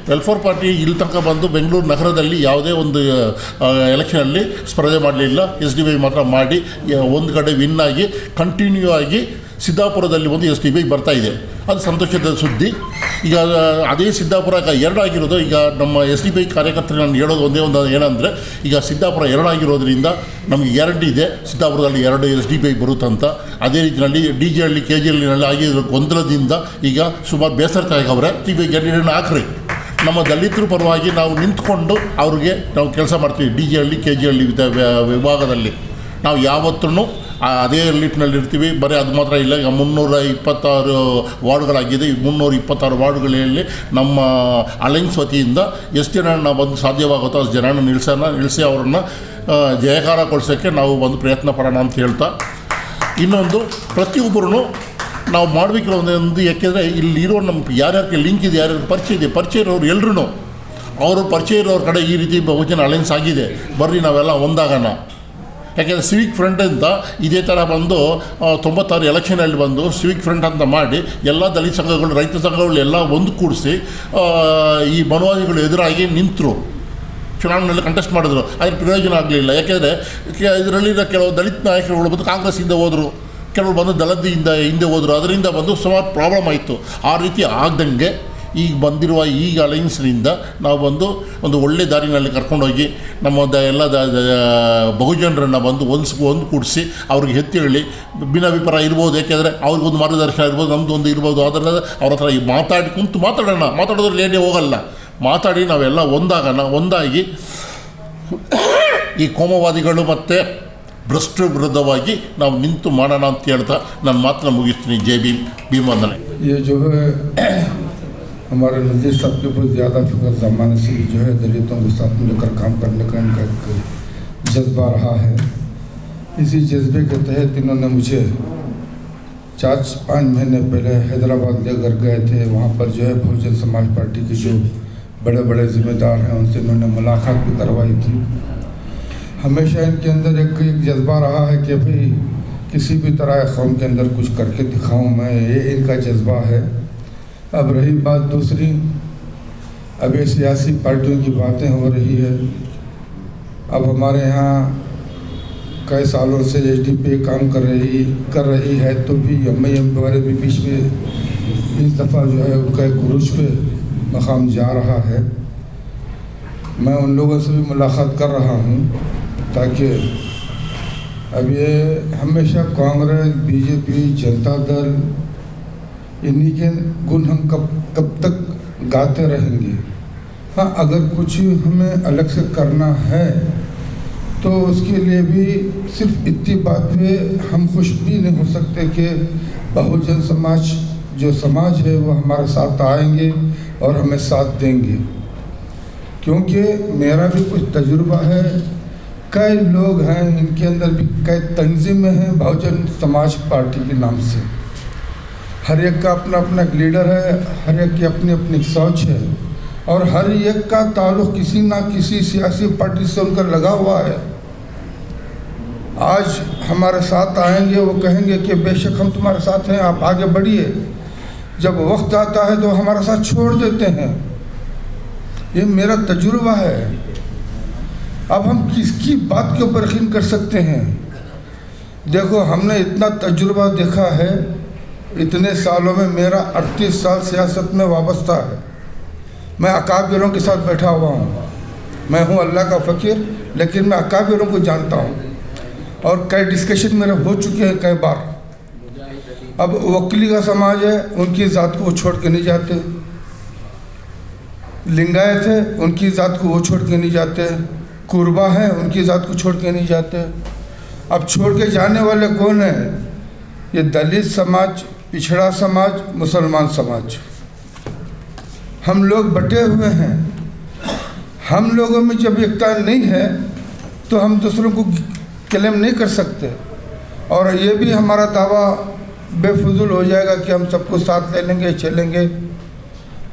[SPEAKER 5] ಪಾರ್ಟಿ ಇಲ್ಲಿ ತನಕ ಬಂದು ಬೆಂಗಳೂರು ನಗರದಲ್ಲಿ ಯಾವುದೇ ಒಂದು ಎಲೆಕ್ಷನಲ್ಲಿ ಸ್ಪರ್ಧೆ ಮಾಡಲಿಲ್ಲ. SDPI ಮಾತ್ರ ಮಾಡಿ ಒಂದು ಕಡೆ ವಿನ್ ಆಗಿ ಕಂಟಿನ್ಯೂ ಆಗಿ ಸಿದ್ದಾಪುರದಲ್ಲಿ ಒಂದು SDPI ಬರ್ತಾಯಿದೆ. ಅದು ಸಂತೋಷದ ಸುದ್ದಿ. ಈಗ ಅದೇ ಸಿದ್ದಾಪುರ 2 ಆಗಿರೋದು. ಈಗ ನಮ್ಮ SDPI ಕಾರ್ಯಕರ್ತರು ನಾನು ಹೇಳೋದು ಒಂದೇ ಒಂದು ಏನಂದರೆ, ಈಗ ಸಿದ್ದಾಪುರ 2 ಆಗಿರೋದ್ರಿಂದ ನಮಗೆ ಗ್ಯಾರಂಟಿ ಇದೆ ಸಿದ್ದಾಪುರದಲ್ಲಿ 2 SDPI ಬರುತ್ತಂತ. ಅದೇ ರೀತಿಯಲ್ಲಿ DG ಹಳ್ಳಿ KG ಹಳ್ಳಿನಲ್ಲಿ ಆಗಿರೋ ಗೊಂದಲದಿಂದ ಈಗ ಸುಮಾರು ಬೇಸರಕಾಗವ್ರೆ. TB ಕ್ಯಾಂಡಿಡೇಟ್ನ ಹಾಕ್ರಿ, ನಮ್ಮ ದಲಿತರ ಪರವಾಗಿ ನಾವು ನಿಂತ್ಕೊಂಡು ಅವ್ರಿಗೆ ನಾವು ಕೆಲಸ ಮಾಡ್ತೀವಿ. DG ಹಳ್ಳಿ KG ಹಳ್ಳಿ ವಿಭಾಗದಲ್ಲಿ ನಾವು ಯಾವತ್ತೂ ಅದೇ ಲಿಟ್ನಲ್ಲಿ ಇರ್ತೀವಿ. ಬರೀ ಅದು ಮಾತ್ರ ಇಲ್ಲ, ಈಗ 326 ವಾರ್ಡ್ಗಳಾಗಿದೆ. ಈ 326 ವಾರ್ಡ್ಗಳಲ್ಲಿ ನಮ್ಮ ಅಲೈನ್ಸ್ ವತಿಯಿಂದ ಎಷ್ಟು ಜನ ಬಂದು ಸಾಧ್ಯವಾಗುತ್ತೋ ಅಷ್ಟು ಜನನ ನಿಲ್ಲಿಸಿ ಅವ್ರನ್ನ ಜಯಕಾರ ಕೊಡಿಸೋಕ್ಕೆ ನಾವು ಒಂದು ಪ್ರಯತ್ನ ಪಡೋಣ ಅಂತ ಹೇಳ್ತಾ, ಇನ್ನೊಂದು ಪ್ರತಿಯೊಬ್ಬರೂ ನಾವು ಮಾಡಬೇಕಿರೋ ಒಂದು, ಯಾಕೆಂದರೆ ಇಲ್ಲಿರೋ ನಮ್ಮ ಯಾರ್ಯಾರಿಗೆ ಲಿಂಕ್ ಇದೆ, ಯಾರ್ಯಾರು ಪರಿಚಯ ಇರೋರು ಎಲ್ಲರೂ ಅವರು ಪರಿಚಯ ಇರೋರ ಕಡೆ ಈ ರೀತಿ ಬಹುಜನ ಅಲೈನ್ಸ್ ಆಗಿದೆ, ಬರ್ರಿ ನಾವೆಲ್ಲ ಒಂದಾಗೋಣ. ಯಾಕೆಂದರೆ ಸಿವಿಕ್ ಫ್ರಂಟ್ ಅಂತ ಇದೇ ಥರ ಬಂದು 96 ಎಲೆಕ್ಷನಲ್ಲಿ ಬಂದು ಸಿವಿಕ್ ಫ್ರಂಟ್ ಅಂತ ಮಾಡಿ ಎಲ್ಲ ದಲಿತ ಸಂಘಗಳು, ರೈತ ಸಂಘಗಳು ಎಲ್ಲ ಒಂದು ಕೂಡಿಸಿ ಈ ಮನುವಾದಿಗಳು ಎದುರಾಗಿ ನಿಂತರು. ಚುನಾವಣೆಯಲ್ಲಿ ಕಂಟೆಸ್ಟ್ ಮಾಡಿದ್ರು, ಅದ್ರ ಪ್ರಯೋಜನ ಆಗಲಿಲ್ಲ. ಯಾಕೆಂದರೆ ಇದರಲ್ಲಿರೋ ಕೆಲವು ದಲಿತ ನಾಯಕರುಗಳು ಬಂದು ಕಾಂಗ್ರೆಸ್ಸಿಂದ ಹೋದರು, ಕೆಲವರು ಬಂದು ದಳದಿಂದ ಹಿಂದೆ ಹೋದರು. ಅದರಿಂದ ಬಂದು ಸುಮಾರು ಪ್ರಾಬ್ಲಮ್ ಆಯಿತು. ಆ ರೀತಿ ಆಗದಂಗೆ ಈಗ ಬಂದಿರುವ ಈಗ ಅಲೈನ್ಸ್ನಿಂದ ನಾವು ಬಂದು ಒಂದು ಒಳ್ಳೆ ದಾರಿನಲ್ಲಿ ಕರ್ಕೊಂಡೋಗಿ ನಮ್ಮ ಎಲ್ಲ ಬಹುಜನರನ್ನು ಬಂದು ಒಂದು ಕೂಡಿಸಿ ಅವ್ರಿಗೆ ಎತ್ತಿ ಹೇಳಿ ಭಿನ್ನಾಭಿಪ್ರಾಯ ಇರ್ಬೋದು. ಯಾಕೆಂದರೆ ಅವ್ರಿಗೊಂದು ಮಾರ್ಗದರ್ಶನ ಇರ್ಬೋದು, ನಮ್ಮದು ಒಂದು ಇರ್ಬೋದು. ಅದರ ಅವ್ರ ಹತ್ರ ಮಾತಾಡೋದ್ರಲ್ಲಿ ಲೇಟೇ ಹೋಗಲ್ಲ. ಮಾತಾಡಿ ನಾವೆಲ್ಲ ಒಂದಾಗಿ ಈ ಕೋಮವಾದಿಗಳು ಮತ್ತು ಭ್ರಷ್ಟ ವಿರುದ್ಧವಾಗಿ ನಾವು ನಿಂತು ಮಾಡೋಣ ಅಂತ ಹೇಳ್ತಾ ನನ್ನ ಮಾತನ್ನ ಮುಗಿಸ್ತೀನಿ. ಜೈ ಭೀಮ್ ವಂದನೆ.
[SPEAKER 6] हमारे नज़ीर साहब के ऊपर ज़्यादा फिक्र ज़माने से जो है दलितों के साथ मिलकर काम करने का इनका एक जज्बा रहा है। इसी जज्बे के तहत इन्होंने मुझे 4-5 महीने पहले हैदराबाद लेकर गए थे। वहाँ पर जो है बहुजन समाज पार्टी के जो बड़े बड़े ज़िम्मेदार हैं उनसे इन्होंने मुलाकात भी करवाई थी। हमेशा इनके अंदर एक जज्बा रहा है कि भाई किसी भी तरह कौम के अंदर कुछ करके दिखाऊँ मैं, ये इनका जज्बा है। अब रही बात दूसरी, अब ये सियासी पार्टियों की बातें हो रही है। अब हमारे यहाँ कई सालों से SDP काम कर रही है, तो भी MIM वाले भी बीच में इस दफ़ा जो है उनका एक उरूज पे मकाम जा रहा है। मैं उन लोगों से भी मुलाकात कर रहा हूँ ताकि अब ये हमेशा कांग्रेस, BJP, जनता दल, इन्हीं के गुण हम कब तक गाते रहेंगे। हाँ, अगर कुछ हमें अलग से करना है तो उसके लिए भी सिर्फ इतनी बात पे हम खुश भी नहीं हो सकते कि बहुजन समाज जो समाज है वो हमारे साथ आएंगे और हमें साथ देंगे, क्योंकि मेरा भी कुछ तजुर्बा है। कई लोग हैं, इनके अंदर भी कई तंजीमें हैं बहुजन समाज पार्टी के नाम से। हर एक का अपना अपना एक लीडर है, हर एक की अपनी अपनी सोच है और हर एक का ताल्लुक़ किसी ना किसी सियासी पार्टी से उनका लगा हुआ है। आज हमारे साथ आएंगे, वो कहेंगे कि बेशक हम तुम्हारे साथ हैं, आप आगे बढ़िए। जब वक्त आता है तो हमारा साथ छोड़ देते हैं। ये मेरा तजुर्बा है। अब हम किसकी बात के ऊपर यकीन कर सकते हैं? देखो, हमने इतना तजुर्बा देखा है, इतने सालों में मेरा 38 साल सियासत में वाबस्ता है। मैं अकाबिरों के साथ बैठा हुआ हूँ। मैं हूँ अल्लाह का फ़कीर, लेकिन मैं अकाबिरों को जानता हूँ और कई डिस्कशन मेरे हो चुके हैं कई बार। अब वकीली का समाज है, उनकी ज़ात को वो छोड़ के नहीं जाते। लिंगायत है, उनकी ज़ात को वो छोड़ के नहीं जाते। कुर्बा है, उनकी ज़ात को छोड़ के नहीं जाते। अब छोड़ के जाने वाले कौन है? ये दलित समाज, पिछड़ा समाज, मुसलमान समाज। हम लोग बटे हुए हैं। हम लोगों में जब एकता नहीं है तो हम दूसरों को क्लेम नहीं कर सकते, और ये भी हमारा दावा बेफजूल हो जाएगा कि हम सबको साथ ले लेंगे, चलेंगे।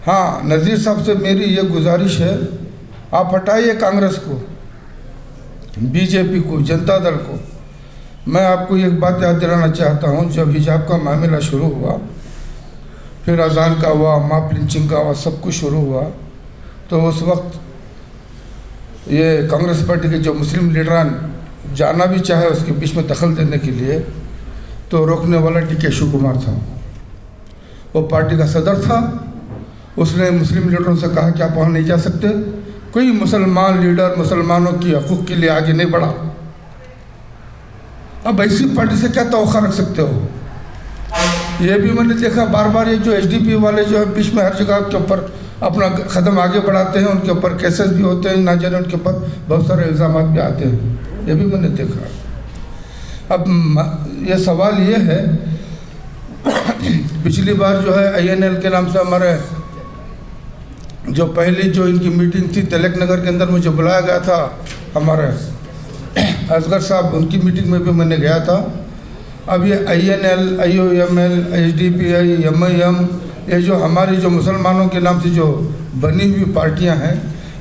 [SPEAKER 6] हाँ, नज़ीर साहब से मेरी ये गुजारिश है, आप हटाइए कांग्रेस को, BJP को, जनता दल को। मैं आपको एक बात याद दिलाना चाहता हूँ, जब हिजाब का मामला शुरू हुआ, फिर अजान का हुआ, मॉब लिंचिंग का हुआ, सब कुछ शुरू हुआ, तो उस वक्त ये कांग्रेस पार्टी के जो मुस्लिम लीडरान जाना भी चाहे उसके बीच में दखल देने के लिए, तो रोकने वाला DK शिव कुमार था। वो पार्टी का सदर था। उसने मुस्लिम लीडरों से कहा कि आप वहाँ नहीं जा सकते। कोई मुसलमान लीडर मुसलमानों की हकूक़ के लिए आगे नहीं बढ़ा। अब ऐसी पार्टी से क्या तवक्का रख सकते हो? ये भी मैंने देखा बार बार, ये जो SDP वाले जो है बीच में हर जगह के ऊपर अपना कदम आगे बढ़ाते हैं, उनके ऊपर केसेस भी होते हैं, ना जाने उनके ऊपर बहुत सारे इल्ज़ाम भी आते हैं। ये भी मैंने देखा। अब ये सवाल ये है, पिछली बार जो है INL के नाम से हमारे जो पहली जो इनकी मीटिंग थी तिलक नगर के अंदर, मुझे बुलाया गया था हमारे असगर साहब, उनकी मीटिंग में भी मैंने गया था। अब ये INL, IOML, HDPI, MIM, ये जो हमारी जो मुसलमानों के नाम से जो बनी हुई पार्टियां हैं,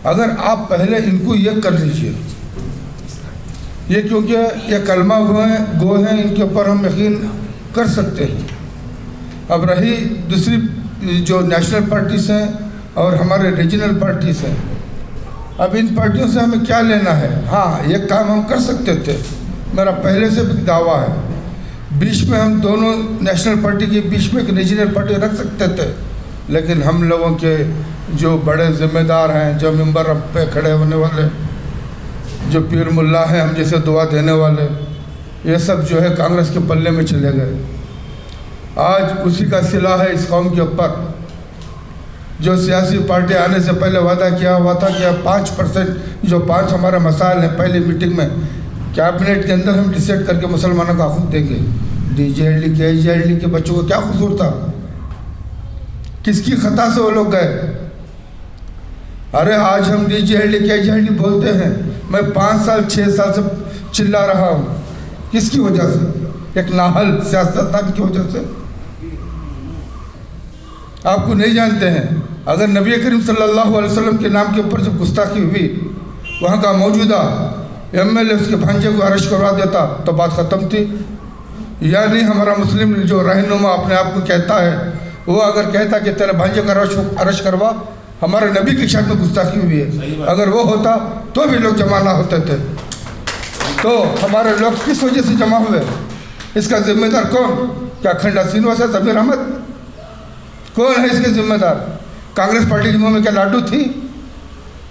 [SPEAKER 6] अगर आप पहले इनको ये कर लीजिए, ये क्योंकि ये कलमा गो हैं, इनके ऊपर हम यकीन कर सकते हैं। अब रही दूसरी जो नेशनल पार्टीज़ हैं और हमारे रीजनल पार्टीज़ हैं, अब इन पार्टियों से हमें क्या लेना है? हाँ, ये काम हम कर सकते थे, मेरा पहले से भी दावा है। बीच में हम दोनों नेशनल पार्टी के बीच में एक रीजनल पार्टी रख सकते थे, लेकिन हम लोगों के जो बड़े ज़िम्मेदार हैं, जो मेंबर पे खड़े होने वाले, जो पीर मुल्ला हैं, हम जैसे दुआ देने वाले, ये सब जो है कांग्रेस के पल्ले में चले गए। आज उसी का सिला है इस कौम के ऊपर। जो सियासी पार्टी आने से पहले वादा किया हुआ था कि 5% जो 5 हमारे मसाइल हैं, पहली मीटिंग में कैबिनेट के अंदर हम डिसाइड करके मुसलमानों का हक़ देंगे। DJLD के HJLD के बच्चों को क्या कसूर था? किसकी खता से वो लोग गए? अरे आज हम DJLD के HJLD बोलते हैं, मैं 5 साल 6 साल से चिल्ला रहा हूँ। किसकी वजह से? एक नाहल सियासतदान की वजह से। आपको नहीं जानते हैं, अगर नबी करीम सल्लल्लाहु अलैहि वसल्लम के नाम के ऊपर जब गुस्ताखी हुई, वहाँ का मौजूदा MLA उसके भांजे को अरेस्ट करवा देता तो बात ख़त्म थी। या नहीं, हमारा मुस्लिम जो रहनुमा अपने आप को कहता है, वो अगर कहता कि तेरे भांजे का अरेस्ट करवा, हमारे नबी की शान में गुस्ताखी हुई है, अगर वो होता तो भी लोग जमाना होते थे। तो हमारे लोग किस वजह से जमा हुए, इसका जिम्मेदार कौन? क्या खंडा श्रीनिवास है, जमीर अहमद? कौन है इसके जिम्मेदार? कांग्रेस पार्टी के मुंह में क्या लाडू थी?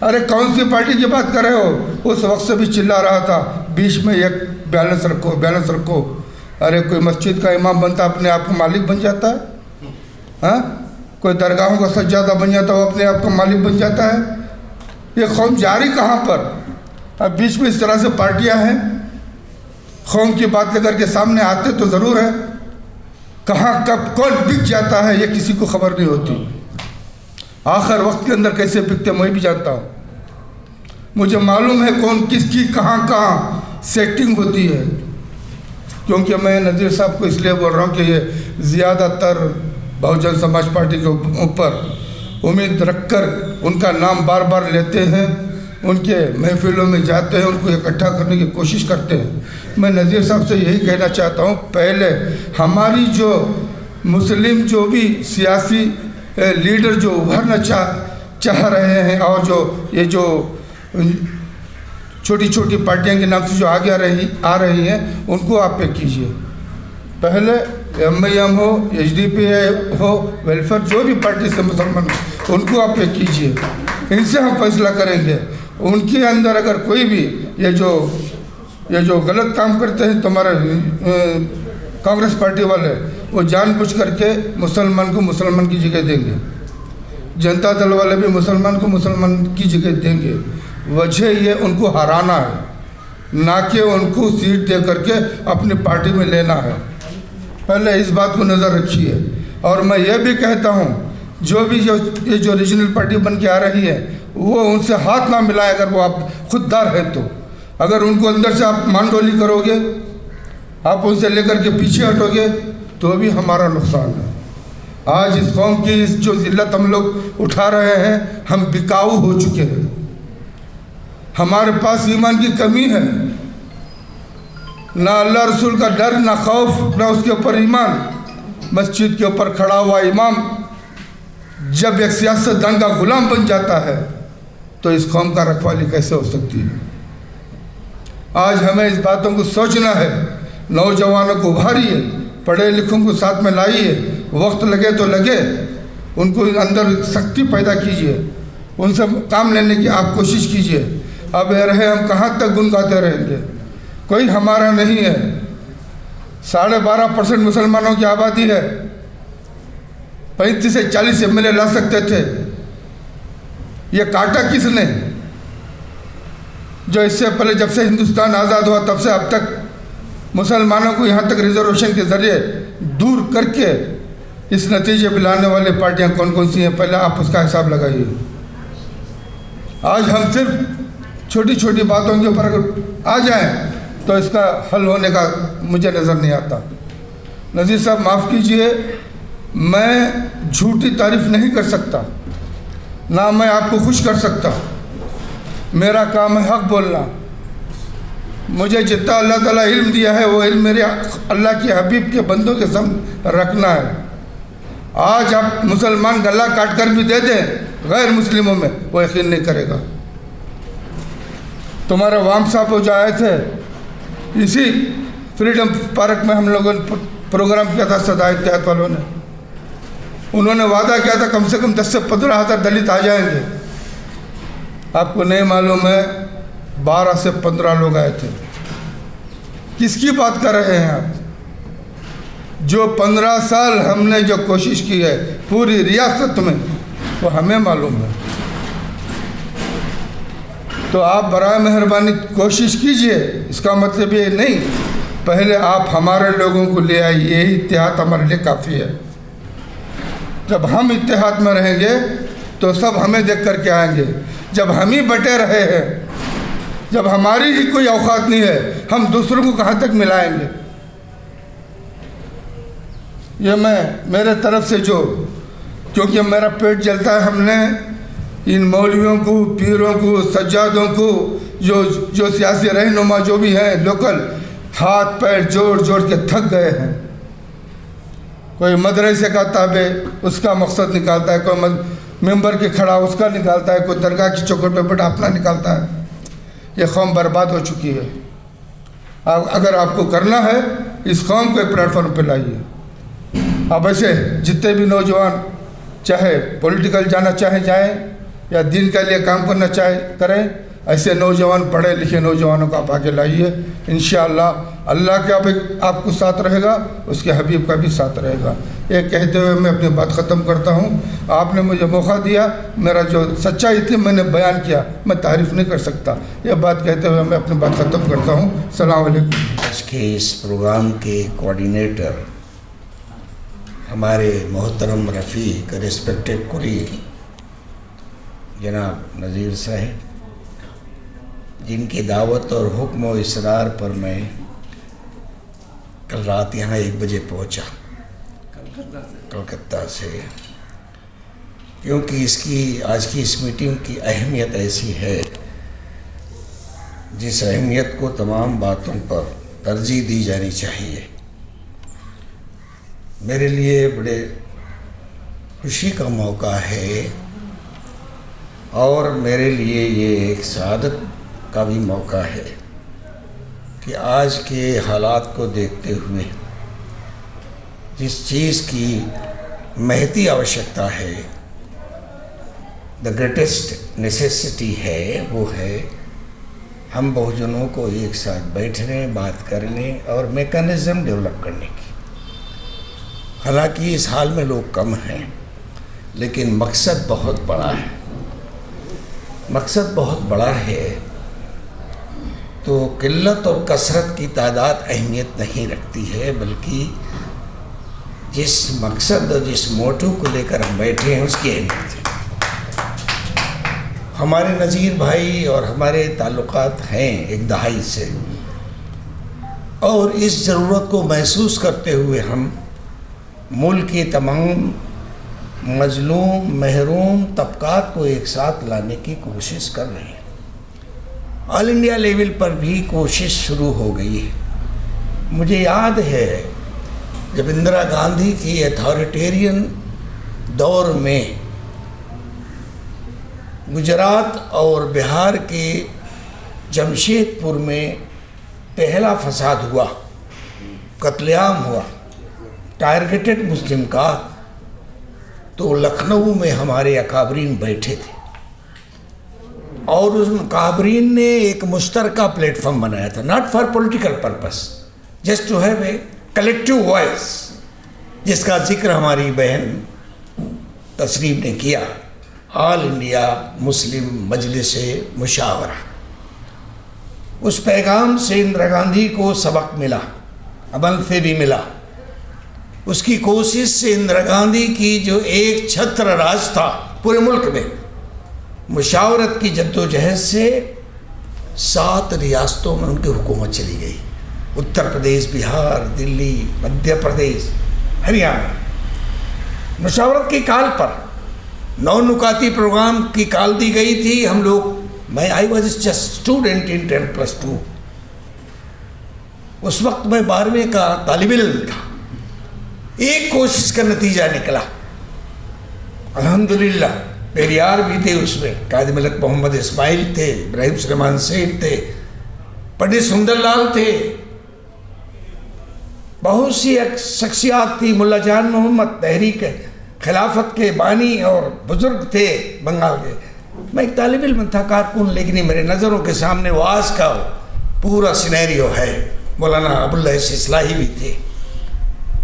[SPEAKER 6] अरे कौन सी पार्टी की बात कर रहे हो? उस वक्त से भी चिल्ला रहा था बीच में एक बैलेंस रखो, बैलेंस रखो। अरे कोई मस्जिद का इमाम बनता अपने आप को मालिक बन जाता है? हाँ, कोई दरगाहों का सज्जादा बन जाता वो अपने आप का मालिक बन जाता है? ये कौम जारी कहाँ पर? अब बीच में इस तरह से पार्टियां हैं, कौम की बात लेकर के सामने आते तो ज़रूर है, कहाँ कब कौन बिक जाता है ये किसी को खबर नहीं होती। आखिर वक्त के अंदर कैसे बिकते मैं भी जानता हूँ। मुझे मालूम है कौन किसकी कहाँ कहाँ सेटिंग होती है, क्योंकि मैं नज़ीर साहब को इसलिए बोल रहा हूँ कि ये ज़्यादातर बहुजन समाज पार्टी के ऊपर उम्मीद रखकर उनका नाम बार बार लेते हैं, उनके महफिलों में जाते हैं, उनको इकट्ठा करने की कोशिश करते हैं। मैं नज़ीर साहब से यही कहना चाहता हूँ, पहले हमारी जो मुस्लिम जो भी सियासी लीडर जो उभरना चाह रहे हैं और जो ये जो छोटी छोटी पार्टियां के नाम से जो आगे आ रही हैं उनको आप पे कीजिए। पहले MIM हो, HDP हो, वेलफेयर जो भी पार्टी से मुसलमान उनको आप पे कीजिए, इनसे हम फैसला करेंगे। उनके अंदर अगर कोई भी ये जो गलत काम करते हैं तुम्हारे कांग्रेस पार्टी वाले, वो जानबूझ करके मुसलमान को मुसलमान की जगह देंगे, जनता दल वाले भी मुसलमान को मुसलमान की जगह देंगे। वजह ये उनको हराना है, ना कि उनको सीट दे करके अपनी पार्टी में लेना है। पहले इस बात को नज़र रखिए। और मैं ये भी कहता हूँ जो भी ये जो रीजनल पार्टी बन के आ रही है वो उनसे हाथ ना मिलाए, अगर वो आप खुददार हैं तो। अगर उनको अंदर से आप मानडोली करोगे, आप उनसे लेकर के पीछे हटोगे तो भी हमारा नुकसान है। आज इस कौम की इस जो जिल्लत हम लोग उठा रहे हैं, हम बिकाऊ हो चुके हैं, हमारे पास ईमान की कमी है, ना अल्लाह रसूल का डर, ना खौफ, ना उसके ऊपर ईमान। मस्जिद के ऊपर खड़ा हुआ इमाम जब एक सियासतदान का गुलाम बन जाता है तो इस कौम का रखवाली कैसे हो सकती है? आज हमें इस बातों को सोचना है। नौजवानों को उभारिए, पढ़े लिखों को साथ में लाइए, वक्त लगे तो लगे, उनको अंदर शक्ति पैदा कीजिए, उनसे काम लेने की आप कोशिश कीजिए। अब रहे हम कहाँ तक गुनगाते रहेंगे? कोई हमारा नहीं है। 12.5% मुसलमानों की आबादी है, 35 से 40 MLA ला सकते थे। ये काटा किसने? जो इससे पहले जब से हिंदुस्तान आज़ाद हुआ तब से अब तक मुसलमानों को यहाँ तक रिजर्वेशन के ज़रिए दूर करके इस नतीजे पर लाने वाले पार्टियाँ कौन कौन सी हैं, पहले आप उसका हिसाब लगाइए। आज हम सिर्फ छोटी छोटी बातों के ऊपर अगर आ जाएं तो इसका हल होने का मुझे नज़र नहीं आता। नज़ीर साहब माफ़ कीजिए, मैं झूठी तारीफ़ नहीं कर सकता, ना मैं आपको खुश कर सकता। मेरा काम है हक़ बोलना। मुझे जितना अल्लाह ताला इल्म दिया है वो इल्म मेरे अल्लाह के हबीब के बंदों के सामने रखना है। आज आप मुसलमान गला काट कर भी दे दें गैर मुस्लिमों में, वो यकीन नहीं करेगा। तुम्हारे वाम साहब जो आए थे, इसी फ्रीडम पार्क में हम लोगों ने प्रोग्राम किया था सदा इत्तेहाद वालों ने। उन्होंने वादा किया था कम से कम 10 से 15 हज़ार दलित आ जाएंगे। आपको नहीं मालूम है 12 से 15 लोग आए थे। किसकी बात कर रहे हैं आप? जो 15 साल हमने जो कोशिश की है पूरी रियासत में, वो हमें मालूम है। तो आप बराए मेहरबानी कोशिश कीजिए। इसका मतलब ये नहीं, पहले आप हमारे लोगों को ले आइए, यही इत्तेहाद हमारे लिए काफ़ी है। जब हम इत्तेहाद में रहेंगे तो सब हमें देख कर के आएंगे। जब हम ही बटे रहे हैं, जब हमारी ही कोई औकात नहीं है, हम दूसरों को कहाँ तक मिलाएंगे? ये मैं मेरे तरफ से जो, क्योंकि मेरा पेट जलता है, हमने इन मौलवियों को, पीरों को, सज्जादों को, जो सियासी रहनुमा जो भी हैं लोकल, हाथ पैर जोड़ जोड़ के थक गए हैं। कोई मदरसे का ताबे उसका मकसद निकालता है, कोई मेंबर के खड़ा उसका निकालता है, कोई दरगाह की चौखट पे बैठा अपना निकालता है। ये कौम बर्बाद हो चुकी है। अगर आपको करना है इस कौम को प्लेटफॉर्म पे लाइए। अब ऐसे जितने भी नौजवान चाहे पॉलिटिकल जाना चाहे जाएं या दिन के लिए काम करना चाहे करें, ऐसे नौजवान पढ़े लिखे नौजवानों को आप आगे लाइए। इंशाअल्लाह अल्लाह का भी आपको साथ रहेगा, उसके हबीब का भी साथ रहेगा। ये कहते हुए मैं अपनी बात ख़त्म करता हूँ। आपने मुझे मौका दिया, मेरा जो सच्चाई थी मैंने बयान किया, मैं तारीफ़ नहीं कर सकता। ये बात कहते हुए मैं अपनी बात ख़त्म करता हूँ। सलाम अलैकुम।
[SPEAKER 7] आज के इस प्रोग्राम के कोऑर्डिनेटर हमारे मोहतरम रफ़ीक रिस्पेक्टेड कुरीन जनाब नज़ीर साहब, जिनकी दावत और हुक्म और इसरार पर मैं कल रात यहाँ 1 बजे पहुँचा कलकत्ता से, क्योंकि इसकी आज की इस मीटिंग की अहमियत ऐसी है जिस अहमियत को तमाम बातों पर तरजीह दी जानी चाहिए। मेरे लिए बड़े खुशी का मौका है और मेरे लिए ये एक सआदत का भी मौका है कि आज के हालात को देखते हुए जिस चीज़ की महती आवश्यकता है, द ग्रेटेस्ट नेसेसिटी है, वो है हम बहुजनों को एक साथ बैठने, बात करने और मैकेनिज़्म डेवलप करने की। हालांकि इस हाल में लोग कम हैं, लेकिन मकसद बहुत बड़ा है। मकसद बहुत बड़ा है तो किल्लत और कसरत की तादाद अहमियत नहीं रखती है, बल्कि जिस मकसद और जिस मोटिव को लेकर हम बैठे हैं उसकी अहमियत है। हमारे नज़ीर भाई और हमारे ताल्लुकात हैं एक दहाई से, और इस ज़रूरत को महसूस करते हुए हम मुल्क के तमाम मजलूम महरूम तबकात को एक साथ लाने की कोशिश कर रहे हैं। ऑल इंडिया लेवल पर भी कोशिश शुरू हो गई है। मुझे याद है जब इंदिरा गांधी की अथॉरिटेरियन दौर में गुजरात और बिहार के जमशेदपुर में पहला फसाद हुआ, कत्लेआम हुआ, टारगेटेड मुस्लिम का, तो लखनऊ में हमारे अकाबरीन बैठे थे और उस अकाबरीन ने एक मुश्तरका प्लेटफॉर्म बनाया था, not for political purpose, just to have a collective voice, जिसका जिक्र हमारी बहन तस्रीम ने किया, ऑल इंडिया मुस्लिम मजलिस मुशावरा। उस पैगाम से इंदिरा गांधी को सबक मिला, अमल से भी मिला। उसकी कोशिश से इंदिरा गांधी की जो एक छत्र राज था पूरे मुल्क में, मुशावरत की जद्दोजहद से 7 रियासतों में उनकी हुकूमत चली गई, उत्तर प्रदेश, बिहार, दिल्ली, मध्य प्रदेश, हरियाणा। मुशावरत की काल पर 9 नुकाती प्रोग्राम की काल दी गई थी। हम लोग, मैं I was just student in 10+2, उस वक्त मैं 12वीं का तालिब इल्म था। एक कोशिश का नतीजा निकला, अल्हम्दुलिल्लाह। पेरियार भी थे उसमें, कायद मलक मोहम्मद इस्माइल थे, इब्राहिम सुलेमान सेठ थे, पंडित सुंदरलाल थे, बहुत सी शख्सियात थी, मुल्ला जान मोहम्मद तहरीक खिलाफत के बानी और बुजुर्ग थे बंगाल के। मैं एक तालिब इल्म था, कारकुन, लेकिन मेरे नज़रों के सामने वाज का पूरा सिनेरियो है। मौलाना अबुल्ला इस्लाही भी थे,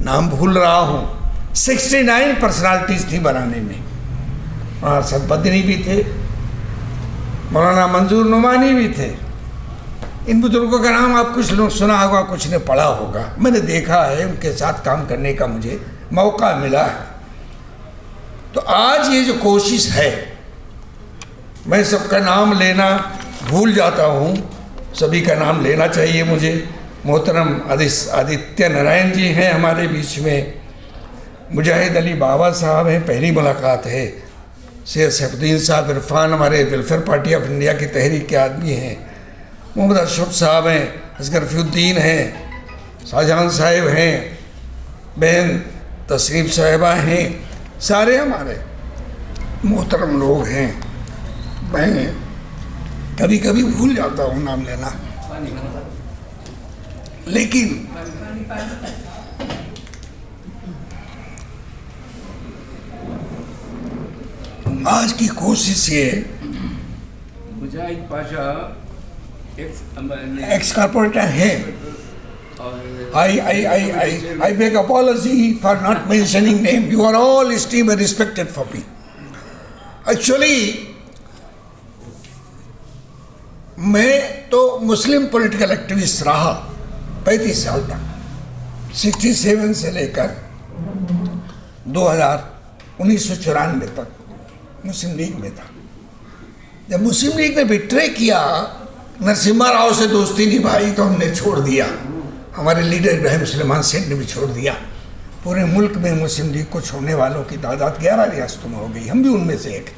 [SPEAKER 7] नाम भूल रहा हूँ। 69 पर्सनालिटीज़ थी बनाने में, और सदबदनी भी थे, मौलाना मंजूर नुमानी भी थे। इन बुजुर्गों का नाम आप कुछ लोग सुना होगा, कुछ ने पढ़ा होगा। मैंने देखा है, उनके साथ काम करने का मुझे मौका मिला है। तो आज ये जो कोशिश है, मैं सबका नाम लेना भूल जाता हूँ, सभी का नाम लेना चाहिए मुझे। मोहतरम आदित्य नारायण जी हैं हमारे बीच में, मुजाहिद अली बाबा साहब हैं, पहली मुलाकात है। सैयद सैफुद्दीन साहब इरफान हमारे वेलफेयर पार्टी ऑफ इंडिया की तहरीक के आदमी हैं। मोहम्मद अशरफ साहब हैं, असगर रफीउद्दीन हैं, शाहजहां साहिब हैं, बहन तस्रीफ साहिबा हैं, सारे हमारे मोहतरम लोग हैं। मैं कभी कभी भूल जाता हूँ नाम लेना। लेकिन आज की कोशिश ये
[SPEAKER 2] मुजाहिद पाशा
[SPEAKER 7] एक्स कॉर्पोरेटर है. I beg apology for not mentioning name. You are all esteemed and respected for me. Actually, मैं तो मुस्लिम पॉलिटिकल एक्टिविस्ट रहा 35 साल तक, 67 से लेकर 1994 तक मुस्लिम लीग में था. जब मुस्लिम लीग ने बिट्रे किया, नरसिम्हा राव से दोस्ती निभाई, तो हमने छोड़ दिया. हमारे लीडर इब्राहिम सुलेमान सेठ ने भी छोड़ दिया. पूरे मुल्क में मुस्लिम लीग को छोड़ने वालों की तादाद 11 रियासतों में हो गई, हम भी उनमें से एक.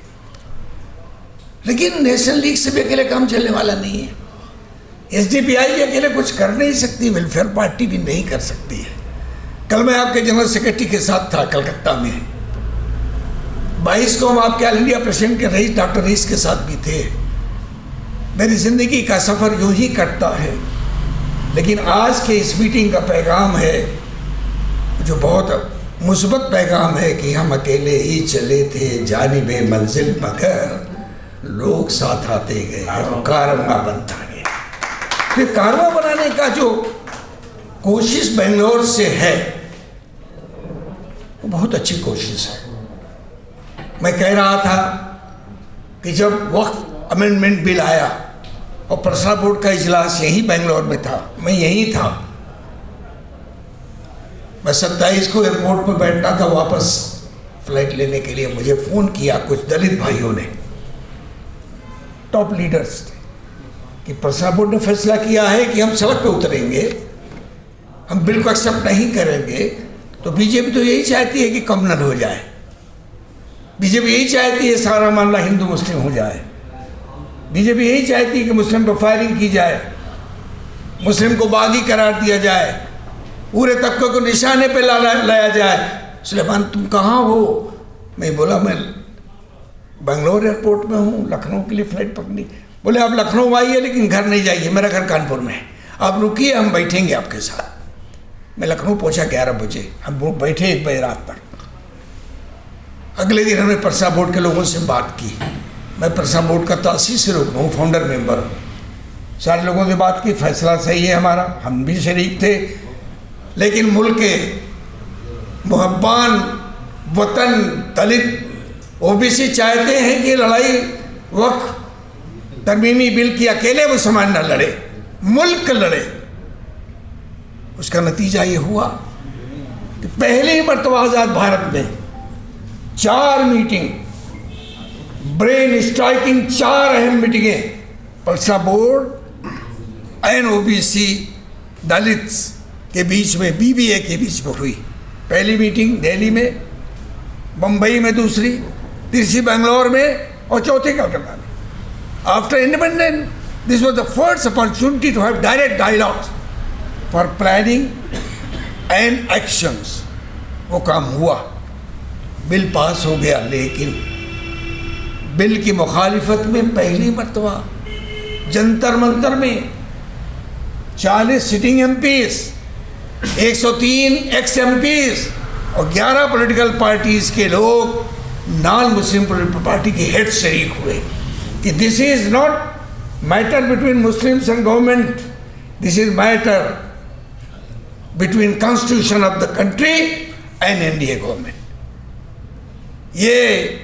[SPEAKER 7] लेकिन नेशनल लीग से भी अकेले काम चलने वाला नहीं है. SDPI भी अकेले कुछ कर नहीं सकती, वेलफेयर पार्टी भी नहीं कर सकती है. कल मैं आपके जनरल सेक्रेटरी के साथ था कलकत्ता में. 22 को हम आपके ऑल इंडिया प्रेसिडेंट के रईस डॉक्टर रईस के साथ भी थे. मेरी ज़िंदगी का सफ़र यूं ही कटता है. लेकिन आज के इस मीटिंग का पैगाम है जो बहुत मुस्बत पैगाम है कि हम अकेले ही चले थे जानिबे मंजिल, मगर लोग साथ आते गए और कारवां बनता गया. फिर कारवां बनाने का जो कोशिश बेंगलोर से है वो बहुत अच्छी कोशिश है. मैं कह रहा था कि जब वक्फ अमेंडमेंट बिल आया और पर्सनल बोर्ड का इजलास यहीं बेंगलोर में था, मैं यहीं था. मैं 27 को एयरपोर्ट पर बैठना था वापस फ्लाइट लेने के लिए. मुझे फ़ोन किया कुछ दलित भाइयों ने, टॉप लीडर्स थे, कि पर्सनल बोर्ड ने फैसला किया है कि हम सड़क पे उतरेंगे, हम बिल को एक्सेप्ट नहीं करेंगे. तो बीजेपी तो यही चाहती है कि कम्युनल हो जाए. बीजेपी यही चाहती है सारा मामला हिंदू मुस्लिम हो जाए. बीजेपी यही चाहती है कि मुस्लिम पर फायरिंग की जाए, मुस्लिम को बागी करार दिया जाए, पूरे तबके को निशाने पे लाया जाए. सुलेमान तुम कहाँ हो? मैं बोला मैं बेंगलोर एयरपोर्ट में हूँ, लखनऊ के लिए फ़्लाइट पकड़ी. बोले आप लखनऊ आइए लेकिन घर नहीं जाइए, मेरा घर कानपुर में है, आप रुकिए, हम बैठेंगे आपके साथ. मैं लखनऊ पहुँचा 11 बजे. हम बैठे 1 बजे रात तक. अगले दिन हमने परसा बोर्ड के लोगों से बात की. मैं परसा बोर्ड का तासीस से रुकना हूँ, फाउंडर मेंबर हूँ. सारे लोगों से बात की, फैसला सही है हमारा, हम भी शरीक थे. लेकिन मुल्क के मुहब्बान वतन दलित OBC चाहते हैं कि लड़ाई वक्फ तरमीमी बिल की अकेले मुसलमान न लड़े, मुल्क लड़े. उसका नतीजा ये हुआ कि पहली मरतबा आज़ाद भारत में 4 मीटिंग, ब्रेन स्ट्राइकिंग 4 अहम मीटिंगें पर्सा बोर्ड एंड OBC दलित के बीच में, BBA के बीच में हुई. पहली मीटिंग दिल्ली में, बम्बई में दूसरी, तीसरी बेंगलोर में और चौथी कलकत्ता में. After independence this was the first opportunity to have direct dialogues for planning and actions. वो काम हुआ, बिल पास हो गया. लेकिन बिल की मुखालिफत में पहली मरतबा जंतर मंतर में 40 सिटिंग MPs, 103 एक्स MPs और 11 पॉलिटिकल पार्टीज़ के लोग नॉन मुस्लिम पॉलिटिकल पार्टी के हेड शरीक हुए कि this is not matter between Muslims and government, this is matter between constitution of the country and NDA government. ये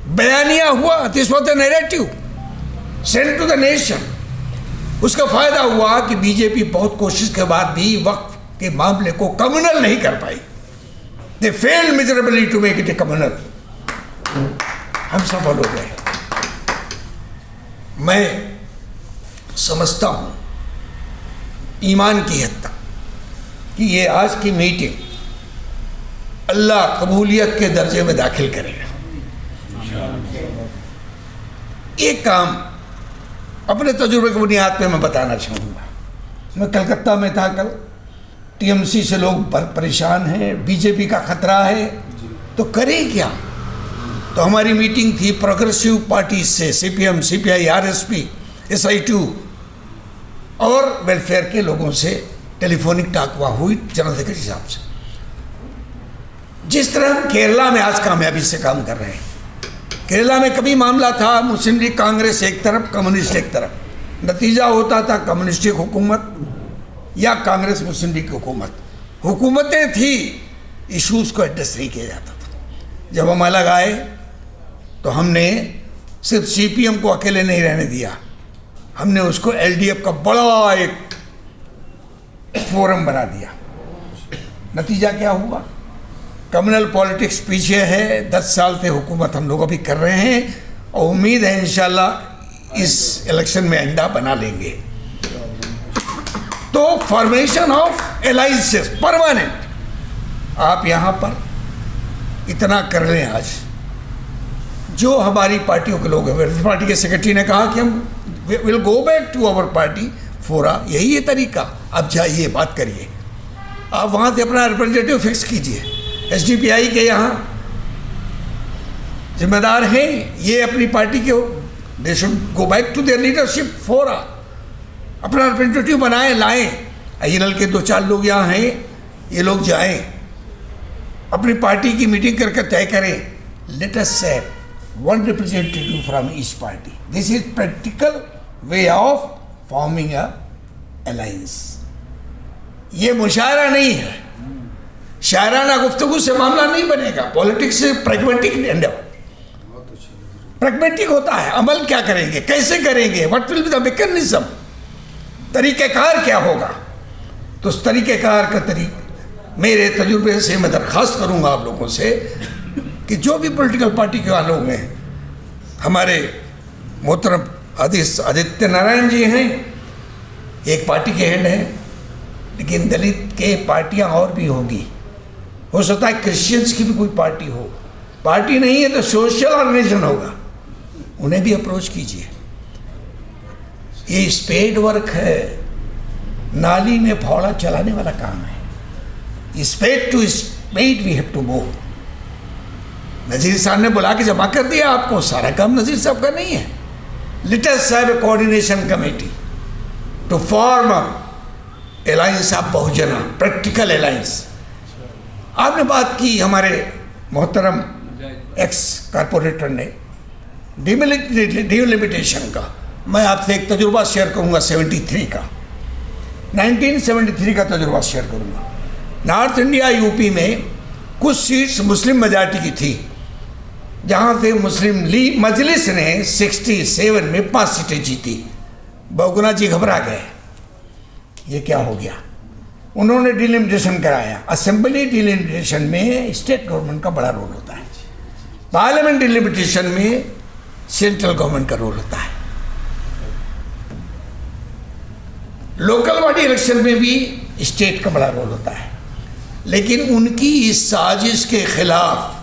[SPEAKER 7] बयानिया हुआ, this was the narrative send to the nation. उसका फ़ायदा हुआ कि बीजेपी बहुत कोशिश के बाद भी वक्फ के मामले को कम्युनल नहीं कर पाई. They failed miserably to make it a communal. हम सफल हो गए. मैं समझता हूँ ईमान की हद तक कि ये आज की मीटिंग अल्लाह कबूलियत के दर्जे में दाखिल करेगा. एक काम अपने तजुर्बे की बुनियाद पे मैं बताना चाहूँगा. मैं कलकत्ता में था कल. TMC से लोग परेशान हैं, BJP का खतरा है, तो करें क्या? तो हमारी मीटिंग थी प्रोग्रेसिव पार्टी से, CPM, CPI, RSP, SI2 और वेलफेयर के लोगों से टेलीफोनिक टाकवा हुई जनरल सेक्रेटरी साहब से। जिस तरह हम केरला में आज कामयाबी से काम कर रहे हैं, केरला में कभी मामला था मुस्लिम लीग कांग्रेस एक तरफ, कम्युनिस्ट एक तरफ, नतीजा होता था कम्युनिस्ट हुकूमत या कांग्रेस मुस्लिम लीग की हुकूमत। हुकूमतें थी, इश्यूज़ को एड्रेस नहीं किया जाता था। जब हम अलग आए तो हमने सिर्फ CPM को अकेले नहीं रहने दिया, हमने उसको LDF का बड़ा एक फोरम बना दिया। नतीजा क्या हुआ? कम्युनल पॉलिटिक्स पीछे है, 10 साल से हुकूमत हम लोग अभी कर रहे हैं और उम्मीद है इंशाल्लाह इस इलेक्शन में अंडा बना लेंगे। तो फॉर्मेशन ऑफ एलायंसेस परमानेंट, आप यहाँ पर इतना कर रहे हैं। आज जो हमारी पार्टियों के लोग हैं, वेलफेयर पार्टी के सेक्रेटरी ने कहा कि हम will go back to our party fora, यही है तरीका। अब जाइए बात करिए, आप वहाँ से अपना रिप्रेजेंटेटिव फिक्स कीजिए। SDPI के यहाँ जिम्मेदार हैं, ये अपनी पार्टी के, they should go back to their leadership fora, अपना रिप्रेजेंटेटिव बनाएं, लाएं। INL के 2-4 लोग यहाँ हैं, ये लोग जाएं, अपनी पार्टी की मीटिंग करके तय करें। लेट अस से one representative from each party. This is practical way of forming a alliance. ये मुशायरा नहीं है, शायराना गुफ्तगू से मामला नहीं बनेगा। पॉलिटिक्स से प्रैग्मेटिक एंडेवर, प्रैग्मेटिक होता है। अमल क्या करेंगे, कैसे करेंगे, what will be the mechanism, तरीक़ेकार क्या होगा। तो उस तरीक़ेकार का मेरे तजुर्बे से मैं दरख्वास्त करूँगा आप लोगों से कि जो भी पॉलिटिकल पार्टी के लोग हैं, हमारे मोहतरम आदित्य नारायण जी हैं, एक पार्टी के हेड हैं, लेकिन दलित के पार्टियां और भी होगी। हो सकता है क्रिश्चियंस की भी कोई पार्टी हो, पार्टी नहीं है तो सोशल ऑर्गेनाइजेशन होगा, उन्हें भी अप्रोच कीजिए। ये स्पेड वर्क है, नाली में फौड़ा चलाने वाला काम है। Spade to spade we have to move. Nazir साहब ने बुला के जमा कर दिया आपको, सारा काम नज़ीर साहब का नहीं है। Let us have a coordination committee to form alliance of Bahujana, practical alliance. आपने बात की हमारे मोहतरम एक्स कारपोरेटर ने डिलिमिटेशन का। मैं आपसे एक तजुर्बा शेयर करूंगा 73 का, 1973 का तजुर्बा शेयर करूंगा। नॉर्थ इंडिया यूपी में कुछ सीट्स मुस्लिम मेजॉरिटी की थी, जहाँ से मुस्लिम लीग मजलिस ने 67 में 5 सीटें जीती। बहुगुना जी घबरा गए, ये क्या हो गया। उन्होंने डिलिमिटेशन कराया। असेंबली डिलिमिटेशन में स्टेट गवर्नमेंट का बड़ा रोल होता है, पार्लियामेंट डिलिमिटेशन में सेंट्रल गवर्नमेंट का रोल होता है, लोकल बॉडी इलेक्शन में भी स्टेट का बड़ा रोल होता है। लेकिन उनकी इस साजिश के खिलाफ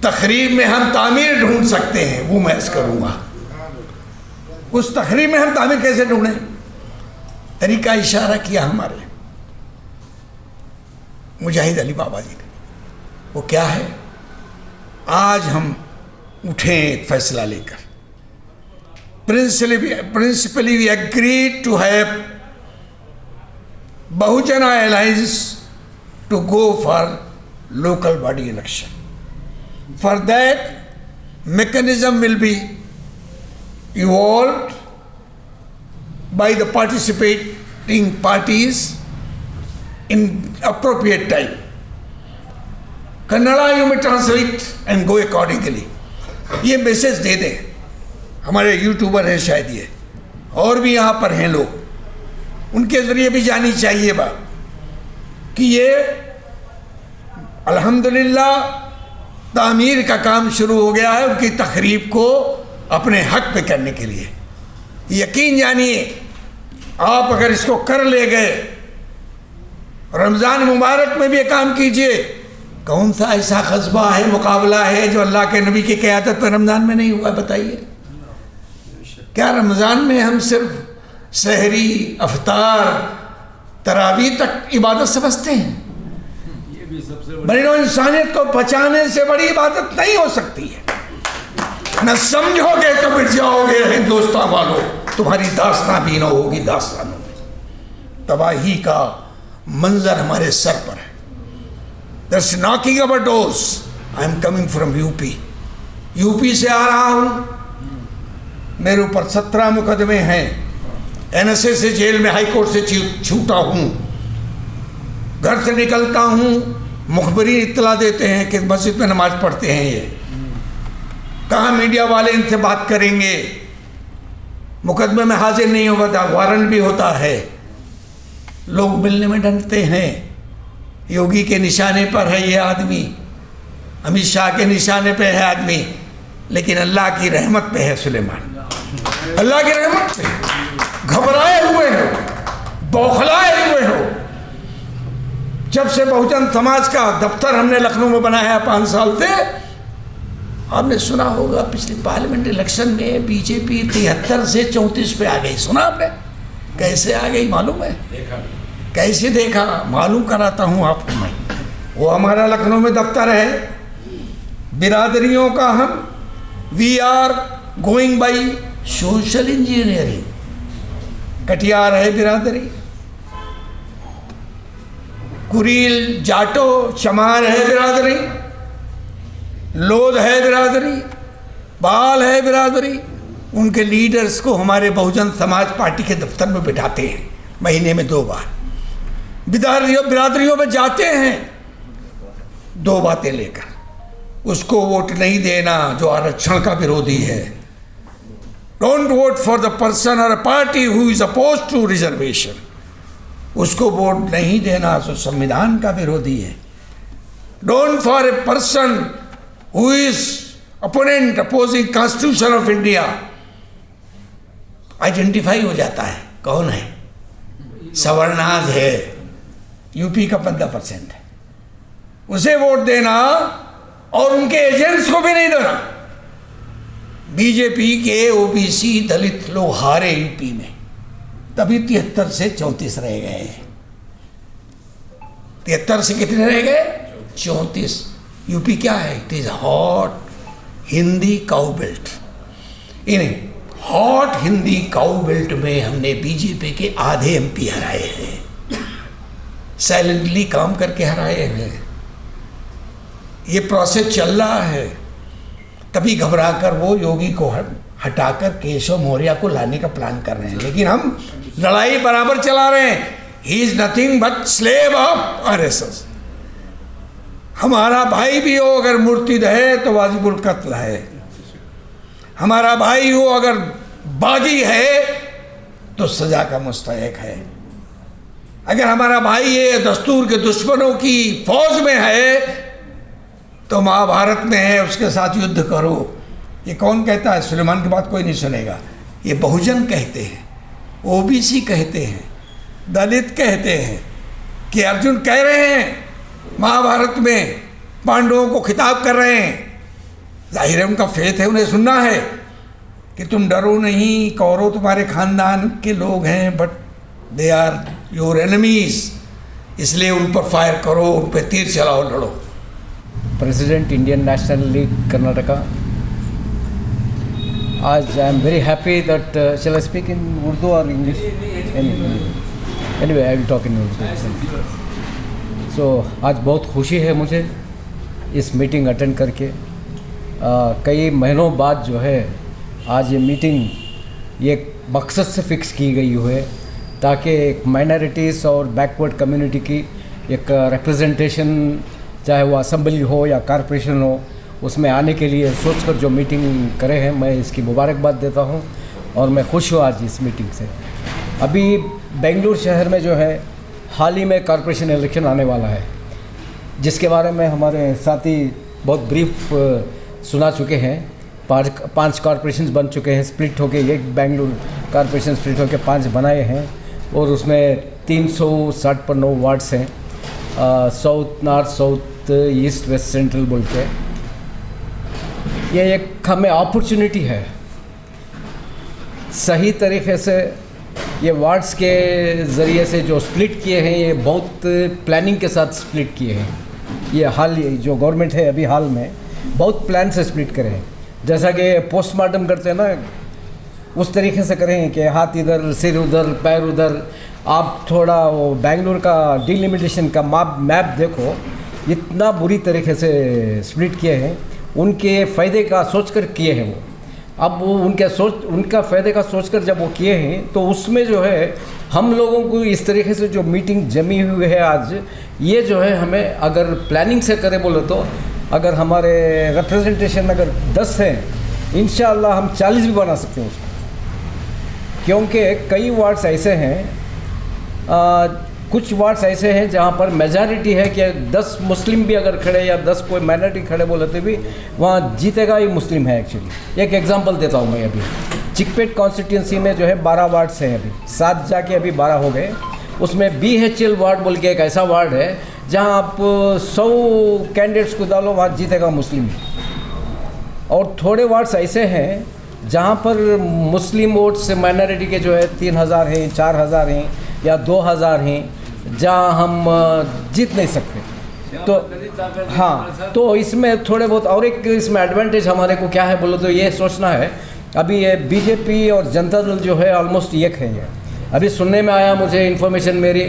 [SPEAKER 7] तकरीब में हम तामीर ढूंढ सकते हैं, वो मैं करूँगा। उस तकरीब में हम तामीर कैसे ढूंढें, तरीका इशारा किया हमारे मुजाहिद अली बाबा जी ने। वो क्या है, आज हम उठे एक फैसला लेकर, principally we agreed to have Bahujana alliance to go for local body election. For that, mechanism will be evolved by the participating parties in appropriate time. Kannada you may translate and go accordingly. ये message दे दें, हमारे YouTuber हैं शायद ये, और भी यहाँ पर हैं लोग, उनके ज़रिए भी जानी चाहिए बात कि ये अल्हम्दुलिल्लाह तामीर का काम शुरू हो गया है, उनकी तकरीब को अपने हक पे करने के लिए। यकीन जानिए, आप अगर इसको कर ले गए, रमज़ान मुबारक में भी ये काम कीजिए। कौन सा ऐसा क़स्बा है, मुकाबला है जो अल्लाह के नबी की क़यादत पर रमज़ान में नहीं हुआ, बताइए। क्या रमज़ान में हम सिर्फ सहरी, अफ्तार, तरावी तक इबादत समझते हैं? बनो इंसानियत को बचाने से बड़ी इबादत नहीं हो सकती है। न समझोगे तो मिट जाओगे हिंदुस्तान वालों, तुम्हारी दास्तां भी न होगी दास्तानों में। तबाही का मंजर हमारे सर पर है। That's knocking our doors. I am coming from UP से आ रहा हूँ। मेरे ऊपर 17 मुकदमे हैं। NSA से जेल में हाई कोर्ट से छूटा हूँ। घर से निकलता हूँ, मुखबरी इत्तला देते हैं कि मस्जिद में नमाज पढ़ते हैं। ये कहाँ मीडिया वाले इनसे बात करेंगे? मुकदमे में हाजिर नहीं होता, वारंट भी होता है। लोग मिलने में डरते हैं। योगी के निशाने पर है ये आदमी, अमित शाह के निशाने पे है आदमी, लेकिन अल्लाह की रहमत पे है सुलेमान। अल्लाह की रहमत पे घबराए हुए हो, बौखलाए हुए हो। जब से बहुजन समाज का दफ्तर हमने लखनऊ में बनाया 5 साल से, आपने सुना होगा पिछले पार्लियामेंट इलेक्शन में बीजेपी 73 से 34 पे आ गई। सुना आपने? कैसे आ गई मालूम है? कैसे देखा? मालूम कराता हूँ आपको मैं। वो हमारा लखनऊ में दफ्तर है बिरादरियों का। हम we are going by social engineering. Katiyar है बिरादरी, कुरील जाटो चमार है बिरादरी, लोध है बिरादरी, बाल है बिरादरी। उनके लीडर्स को हमारे बहुजन समाज पार्टी के दफ्तर में बिठाते हैं महीने में 2 बार। बिरादरियों में जाते हैं 2 बातें लेकर। उसको वोट नहीं देना जो आरक्षण का विरोधी है। Don't vote for the person or a party who is opposed to reservation. उसको वोट नहीं देना जो संविधान का विरोधी है। Don't for a person who is opponent opposing constitution of India. Identify हो जाता है कौन है। सवर्णाज है, यूपी का 15% है, उसे वोट देना और उनके एजेंट्स को भी नहीं देना। बीजेपी के ओबीसी दलित लोग हारे यूपी में, तभी 73 से 34 रह गए। 73 से कितने रह गए? 34। यूपी क्या है? It is hot Hindi cow belt. इन्हें हॉट हिंदी काउ बेल्ट में हमने बीजेपी के आधे MP हराए हैं। साइलेंटली काम करके हराए हैं। ये प्रोसेस चल रहा है। तभी घबराकर वो योगी को हटाकर केशव मौर्य को लाने का प्लान कर रहे हैं, लेकिन हम लड़ाई बराबर चला रहे हैं। He is nothing but slave of RSS। हमारा भाई भी हो अगर मुर्तिद है तो वाजिबुल कत्ल है। हमारा भाई हो अगर बागी है तो सजा का मुस्तहिक है। अगर हमारा भाई ये दस्तूर के दुश्मनों की फौज में है तो महाभारत में है, उसके साथ युद्ध करो। ये कौन कहता है? सुलेमान की बात कोई नहीं सुनेगा। ये बहुजन कहते हैं, OBC कहते हैं, दलित कहते हैं कि अर्जुन कह रहे हैं महाभारत में पांडवों को खिताब कर रहे हैं। जाहिर है उनका फेथ है, उन्हें सुनना है कि तुम डरो नहीं, कौरव तुम्हारे खानदान के लोग हैं but they are your enemies, इसलिए उन पर फायर करो, उन पर तीर चलाओ, लड़ो।
[SPEAKER 8] President Indian national league Karnataka. आज I am very happy that shall I speak in Urdu or English? Anyway I will talk in Urdu. So आज बहुत खुशी है मुझे इस मीटिंग अटेंड करके। कई महीनों बाद जो है आज ये मीटिंग ये मकसद से फिक्स की गई है ताकि एक माइनॉरिटीज़ और बैकवर्ड कम्युनिटी की एक रिप्रेजेंटेशन, चाहे वो असेंबली हो या कॉरपोरेशन हो, उसमें आने के लिए सोचकर जो मीटिंग करे हैं, मैं इसकी मुबारकबाद देता हूं और मैं खुश हूँ आज इस मीटिंग से। अभी बेंगलुरु शहर में जो है हाल ही में कॉरपोरेशन इलेक्शन आने वाला है, जिसके बारे में हमारे साथी बहुत ब्रीफ सुना चुके हैं। 5 कॉरपोरेशन बन चुके हैं, स्प्लिट होके एक बेंगलुरु कॉरपोरेशन स्प्लिट होके 5 बनाए हैं और उसमें 360 पर 9 वार्ड्स हैं। South, north, south, east, west, central बोल के ये एक हमें अपॉर्चुनिटी है सही तरीके से ये वार्ड्स के ज़रिए से जो स्प्लिट किए हैं, ये बहुत प्लानिंग के साथ स्प्लिट किए हैं। ये हाल जो गवर्नमेंट है अभी हाल में बहुत प्लान से स्प्लिट करे हैं। जैसा कि पोस्टमार्टम करते हैं ना, उस तरीके से करें कि हाथ इधर, सिर उधर, पैर उधर। आप थोड़ा वो बेंगलुरु का डिलिमिटेशन का मैप देखो, इतना बुरी तरीके से स्प्लिट किए हैं। उनके फ़ायदे का सोचकर किए हैं वो। अब वो उनका फ़ायदे का सोचकर जब वो किए हैं तो उसमें जो है हम लोगों को इस तरीके से जो मीटिंग जमी हुई है आज, ये जो है हमें अगर प्लानिंग से करें बोले तो अगर हमारे रिप्रेजेंटेशन अगर 10 हैं, इंशाअल्लाह हम 40 भी बना सकते हैं उसको। क्योंकि कई वार्ड्स ऐसे हैं, कुछ वार्ड्स ऐसे हैं जहाँ पर मेजॉरिटी है कि 10 मुस्लिम भी अगर खड़े या 10 कोई माइनॉरिटी खड़े बोले तो भी वहाँ जीतेगा ही मुस्लिम है एक्चुअली। एक एग्जांपल देता हूँ मैं। अभी चिकपेट कॉन्स्टिट्यूंसी में जो है 12 वार्ड्स हैं, अभी 7 जाके अभी 12 हो गए। उसमें BHL वार्ड बोल के एक ऐसा वार्ड है जहाँ आप 100 कैंडिडेट्स को डालो, वहाँ जीतेगा मुस्लिम। और थोड़े वार्ड्स ऐसे हैं जहाँ पर मुस्लिम वोट से माइनॉरिटी के जो है 3000 हैं, 4000 हैं या 2000 हैं, जहाँ हम जीत नहीं सकते। तो हाँ, तो इसमें थोड़े बहुत और एक इसमें एडवांटेज हमारे को क्या है बोलो तो ये सोचना है, अभी ये BJP और जनता दल जो है ऑलमोस्ट एक है। ये अभी सुनने में आया मुझे इन्फॉर्मेशन मेरी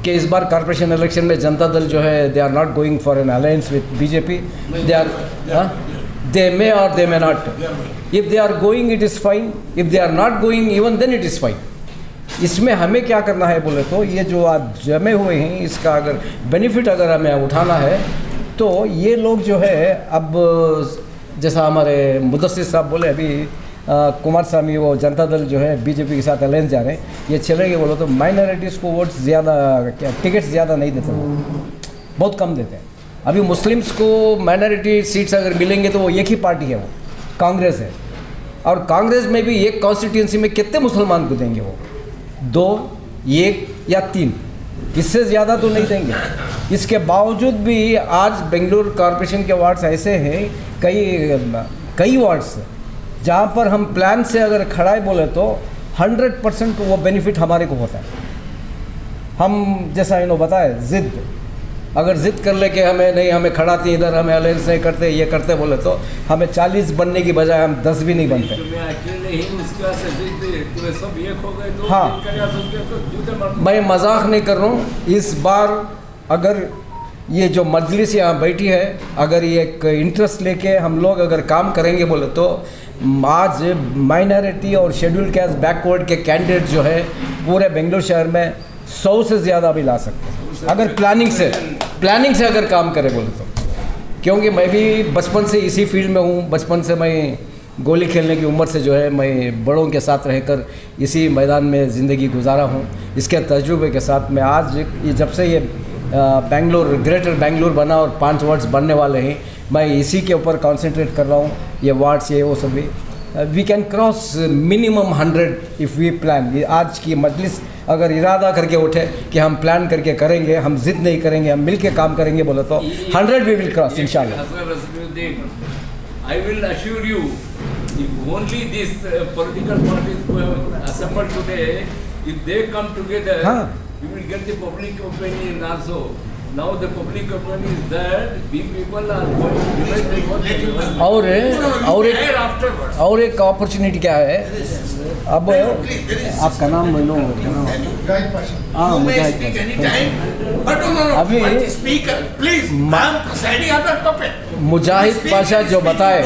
[SPEAKER 8] कि इस बार कॉर्पोरेशन इलेक्शन में जनता दल जो है they are not going for an alliance with BJP। They may or they may not. If they are going it is fine, if they are not going even then it is fine. इसमें हमें क्या करना है बोले तो ये जो आज जमे हुए हैं इसका अगर बेनिफिट अगर हमें उठाना है तो ये लोग जो है अब जैसा हमारे मुदस्सिर साहब बोले अभी कुमार स्वामी वो जनता दल जो है BJP के साथ अलायंस जा रहे हैं, ये चलेंगे बोलो तो माइनॉरिटीज़ को वोट ज़्यादा क्या टिकट्स ज़्यादा नहीं देते, बहुत कम देते हैं। अभी मुस्लिम्स को माइनॉरिटी सीट्स अगर मिलेंगे तो वो एक ही पार्टी है, वो कांग्रेस है। और कांग्रेस में भी एक कॉन्स्टिट्यूंसी में कितने मुसलमान को देंगे वो? 2, 1 या 3, इससे ज़्यादा तो नहीं देंगे। इसके बावजूद भी आज बेंगलुरु कॉरपोरेशन के वार्ड्स ऐसे हैं, कई वार्ड्स जहाँ पर हम प्लान से अगर खड़ाए बोले तो 100% वो बेनिफिट हमारे को होता है। हम जैसा इन्होंने बताया ज़िद, अगर ज़िद कर ले कि हमें खड़ाती इधर, हमें अलायंस नहीं करते, ये करते बोले तो हमें 40 बनने की बजाय हम 10 भी नहीं बनते। हाँ, मैं मजाक नहीं कर रहा हूँ। इस बार अगर ये जो मजलिस यहाँ बैठी है, अगर ये एक इंटरेस्ट लेके हम लोग अगर काम करेंगे बोले तो आज माइनॉरिटी और शेड्यूल कास्ट बैकवर्ड के कैंडिडेट जो है पूरे बेंगलुरु शहर में 100 से ज़्यादा भी ला सकते हैं अगर प्लानिंग से अगर काम करें बोले तो। क्योंकि मैं भी बचपन से इसी फील्ड में हूँ, बचपन से मैं गोली खेलने की उम्र से जो है मैं बड़ों के साथ रहकर इसी मैदान में ज़िंदगी गुजारा हूँ। इसके तजुर्बे के साथ मैं आज जब से ये बेंगलोर ग्रेटर बेंगलोर बना और 5 वार्ड्स बनने वाले हैं, मैं इसी के ऊपर कंसंट्रेट कर रहा हूँ। ये वार्ड्स ये वो सब भी we can cross minimum 100 if we plan. ये आज की मजलिस अगर इरादा करके उठे कि हम प्लान करके करेंगे, हम जिद नहीं करेंगे, हम मिल के काम करेंगे बोले तो 100 वी विल क्रॉस इंशाल्लाह।
[SPEAKER 9] I will assure you, if only these political parties who have assembled today, if they come together, you will get the public opinion also. Now the public opinion is that we people are going to divide the vote.
[SPEAKER 8] और एक opportunity क्या है, अब आपका नाम लो, हाँ मुजाहिद पाशा जो बताए,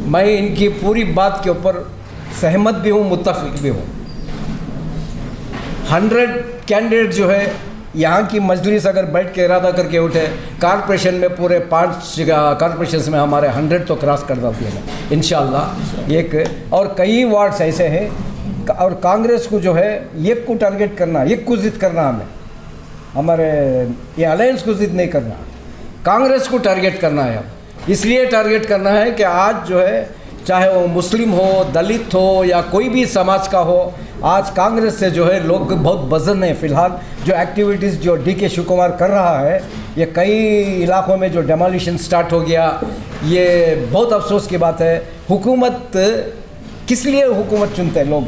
[SPEAKER 8] मैं इनकी पूरी बात के ऊपर सहमत भी हूँ, मुत्तफिक भी हूँ। 100 कैंडिडेट जो है यहाँ की मजलिस अगर बैठ के इरादा करके उठे, कॉर्पोरेशन में पूरे 5 कॉर्पोरेशन में हमारे 100 तो क्रॉस कर देती है इंशाल्लाह। एक और कई वार्ड्स ऐसे हैं और कांग्रेस को जो है एक को टारगेट करना, एक को जिद करना, हमारे ये अलायंस को जिद नहीं करना, कांग्रेस को टारगेट करना है। इसलिए टारगेट करना है कि आज जो है चाहे वो मुस्लिम हो, दलित हो या कोई भी समाज का हो, आज कांग्रेस से जो है लोग बहुत वजन है। फ़िलहाल जो एक्टिविटीज़ जो DK शिव कुमार कर रहा है, ये कई इलाकों में जो डेमोलिशन स्टार्ट हो गया, ये बहुत अफसोस की बात है। हुकूमत किस लिए हुकूमत चुनते हैं लोग,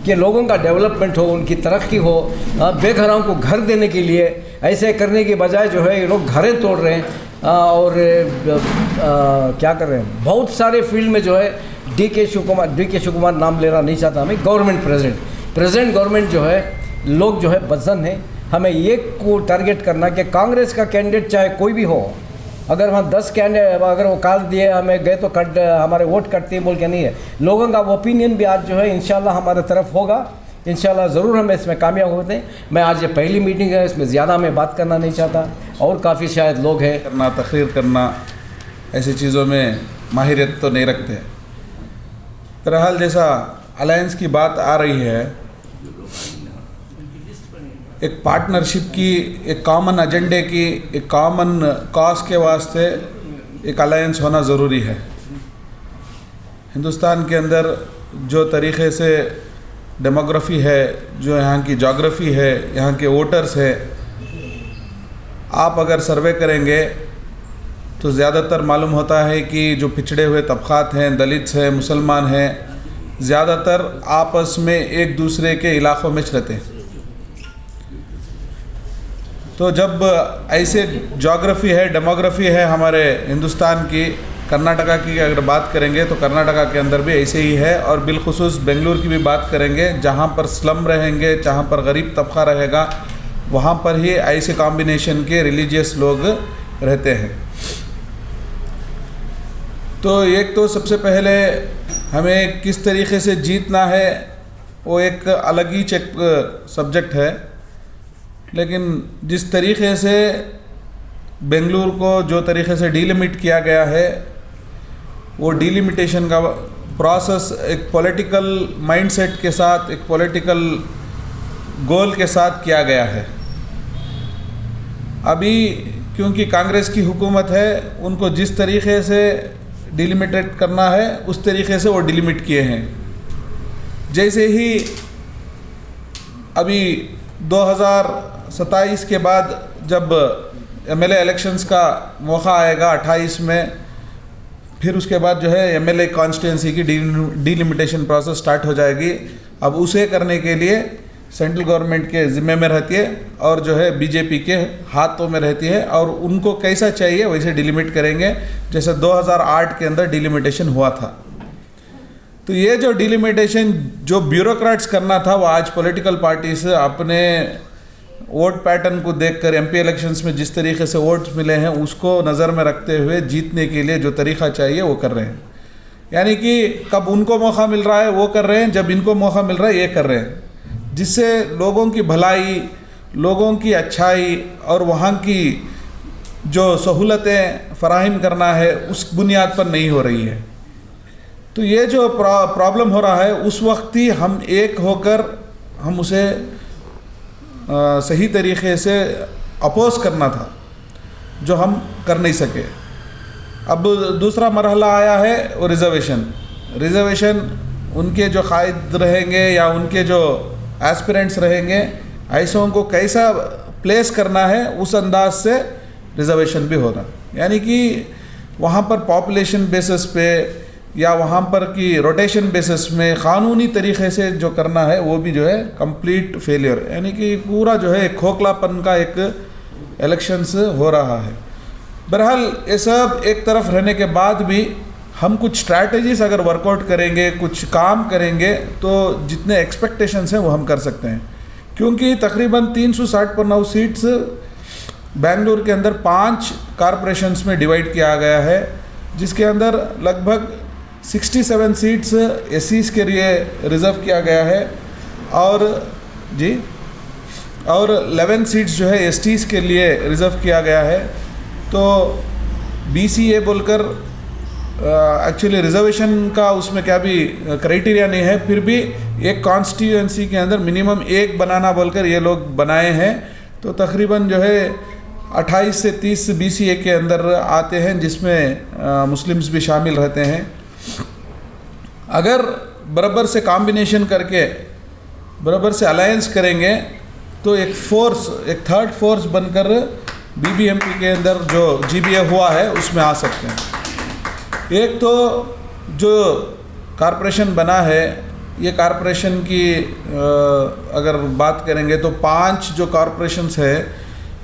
[SPEAKER 8] कि लोगों का डेवलपमेंट हो, उनकी तरक्की हो, बेघरों को घर देने के लिए। ऐसे करने की बजाय जो है ये लोग घरें तोड़ रहे हैं और क्या कर रहे हैं। बहुत सारे फील्ड में जो है डी के शिव कुमार नाम लेना नहीं चाहता, हमें गवर्नमेंट प्रेजेंट गवर्नमेंट जो है, लोग जो है बदजन है। हमें ये को टारगेट करना कि कांग्रेस का कैंडिडेट चाहे कोई भी हो, अगर वहाँ 10 कैंडिडेट अगर वो काल दिए हमें गए तो हमारे वोट कटते बोल के नहीं है। लोगों का ओपिनियन भी आज जो है इंशाल्लाह हमारे तरफ होगा, इंशाल्लाह ज़रूर हम इसमें कामयाब होते हैं। मैं आज ये पहली मीटिंग है, इसमें ज़्यादा मैं बात करना नहीं चाहता, और काफ़ी शायद लोग हैं
[SPEAKER 10] करना, तकरीर करना, ऐसी चीज़ों में माहिरियत तो नहीं रखते। बहरहाल जैसा अलायंस की बात आ रही है, एक पार्टनरशिप की, एक कॉमन एजेंडे की, एक कॉमन कॉज के वास्ते एक अलायंस होना ज़रूरी है। हिंदुस्तान के अंदर जो तरीक़े से डेमोग्राफी है, जो यहाँ की जोग्राफ़ी है, यहाँ के वोटर्स है, आप अगर सर्वे करेंगे तो ज़्यादातर मालूम होता है कि जो पिछड़े हुए तबक़ात हैं, दलित हैं, मुसलमान हैं, ज़्यादातर आपस में एक दूसरे के इलाक़ों में रहते हैं। तो जब ऐसे जोग्राफ़ी है, डेमोग्राफी है हमारे हिंदुस्तान की, कर्नाटका की अगर बात करेंगे तो कर्नाटका के अंदर भी ऐसे ही है, और बिलखुसूस बेंगलुरु की भी बात करेंगे, जहाँ पर स्लम रहेंगे, जहाँ पर गरीब तबका रहेगा, वहाँ पर ही ऐसे कॉम्बिनेशन के रिलीजियस लोग रहते हैं। तो एक तो सबसे पहले हमें किस तरीक़े से जीतना है वो एक अलग ही सब्जेक्ट है, लेकिन जिस तरीक़े से बेंगलुरु को जो तरीक़े से डीलिमिट किया गया है, वो डीलिमिटेशन का प्रोसेस एक पॉलिटिकल माइंडसेट के साथ, एक पॉलिटिकल गोल के साथ किया गया है। अभी क्योंकि कांग्रेस की हुकूमत है, उनको जिस तरीक़े से डिलिमिटेड करना है उस तरीक़े से वो डिलिमिट किए हैं। जैसे ही अभी 2027 के बाद जब एमएलए इलेक्शंस का मौका आएगा 28 में, फिर उसके बाद जो है एमएलए कॉन्स्टिट्यूंसी की डीलिमिटेशन प्रोसेस स्टार्ट हो जाएगी। अब उसे करने के लिए सेंट्रल गवर्नमेंट के ज़िम्मे में रहती है और जो है बीजेपी के हाथों में रहती है, और उनको कैसा चाहिए वैसे डिलिमिट करेंगे, जैसे 2008 के अंदर डिलिमिटेशन हुआ था। तो ये जो डिलिमिटेशन जो ब्यूरोक्रेट्स करना था, वो आज पॉलिटिकल पार्टी से अपने वोट पैटर्न को देखकर एमपी इलेक्शंस में जिस तरीके से वोट्स मिले हैं उसको नज़र में रखते हुए जीतने के लिए जो तरीक़ा चाहिए वो कर रहे हैं। यानी कि कब उनको मौका मिल रहा है वो कर रहे हैं, जब इनको मौका मिल रहा है ये कर रहे हैं, जिससे लोगों की भलाई, लोगों की अच्छाई और वहाँ की जो सहूलतें फराहम करना है उस बुनियाद पर नहीं हो रही है। तो ये जो प्रॉब्लम हो रहा है, उस वक्त ही हम एक होकर हम उसे सही तरीक़े से अपोज करना था, जो हम कर नहीं सके। अब दूसरा मरहला आया है वो रिज़र्वेशन उनके जो कायद रहेंगे या उनके जो एस्पिरेंट्स रहेंगे, ऐसों को कैसा प्लेस करना है उस अंदाज से रिज़र्वेशन भी होगा। यानी कि वहाँ पर पॉपुलेशन बेसिस पे या वहाँ पर की रोटेशन बेसिस में क़ानूनी तरीक़े से जो करना है वो भी जो है कंप्लीट फेलियर, यानी कि पूरा जो है खोखलापन का एक इलेक्शंस हो रहा है। बहरहाल ये सब एक तरफ रहने के बाद भी हम कुछ स्ट्रैटेजीज अगर वर्कआउट करेंगे, कुछ काम करेंगे, तो जितने एक्सपेक्टेशंस हैं वो हम कर सकते हैं। क्योंकि तकरीबन 360 सीट्स बेंगलुरु के अंदर 5 कॉरपोरेशंस में डिवाइड किया गया है, जिसके अंदर लगभग 67 सीट्स एससीज के लिए रिज़र्व किया गया है और 11 सीट्स जो है एसटीज़ के लिए रिज़र्व किया गया है। तो बीसीए बोलकर एक्चुअली रिज़र्वेशन का उसमें क्या भी क्राइटेरिया नहीं है, फिर भी एक कॉन्स्टिट्यूएंसी के अंदर मिनिमम एक बनाना बोलकर ये लोग बनाए हैं। तो तकरीबन जो है 28 से 30 बीसीए के अंदर आते हैं, जिसमें मुस्लिम्स भी शामिल रहते हैं। अगर बराबर से कॉम्बिनेशन करके बराबर से अलायंस करेंगे तो एक फोर्स, एक थर्ड फोर्स बनकर बीबीएमपी के अंदर जो जीबीए हुआ है उसमें आ सकते हैं। एक तो जो कॉरपोरेशन बना है, ये कॉरपोरेशन की अगर बात करेंगे तो 5 जो कॉरपोरेशंस है,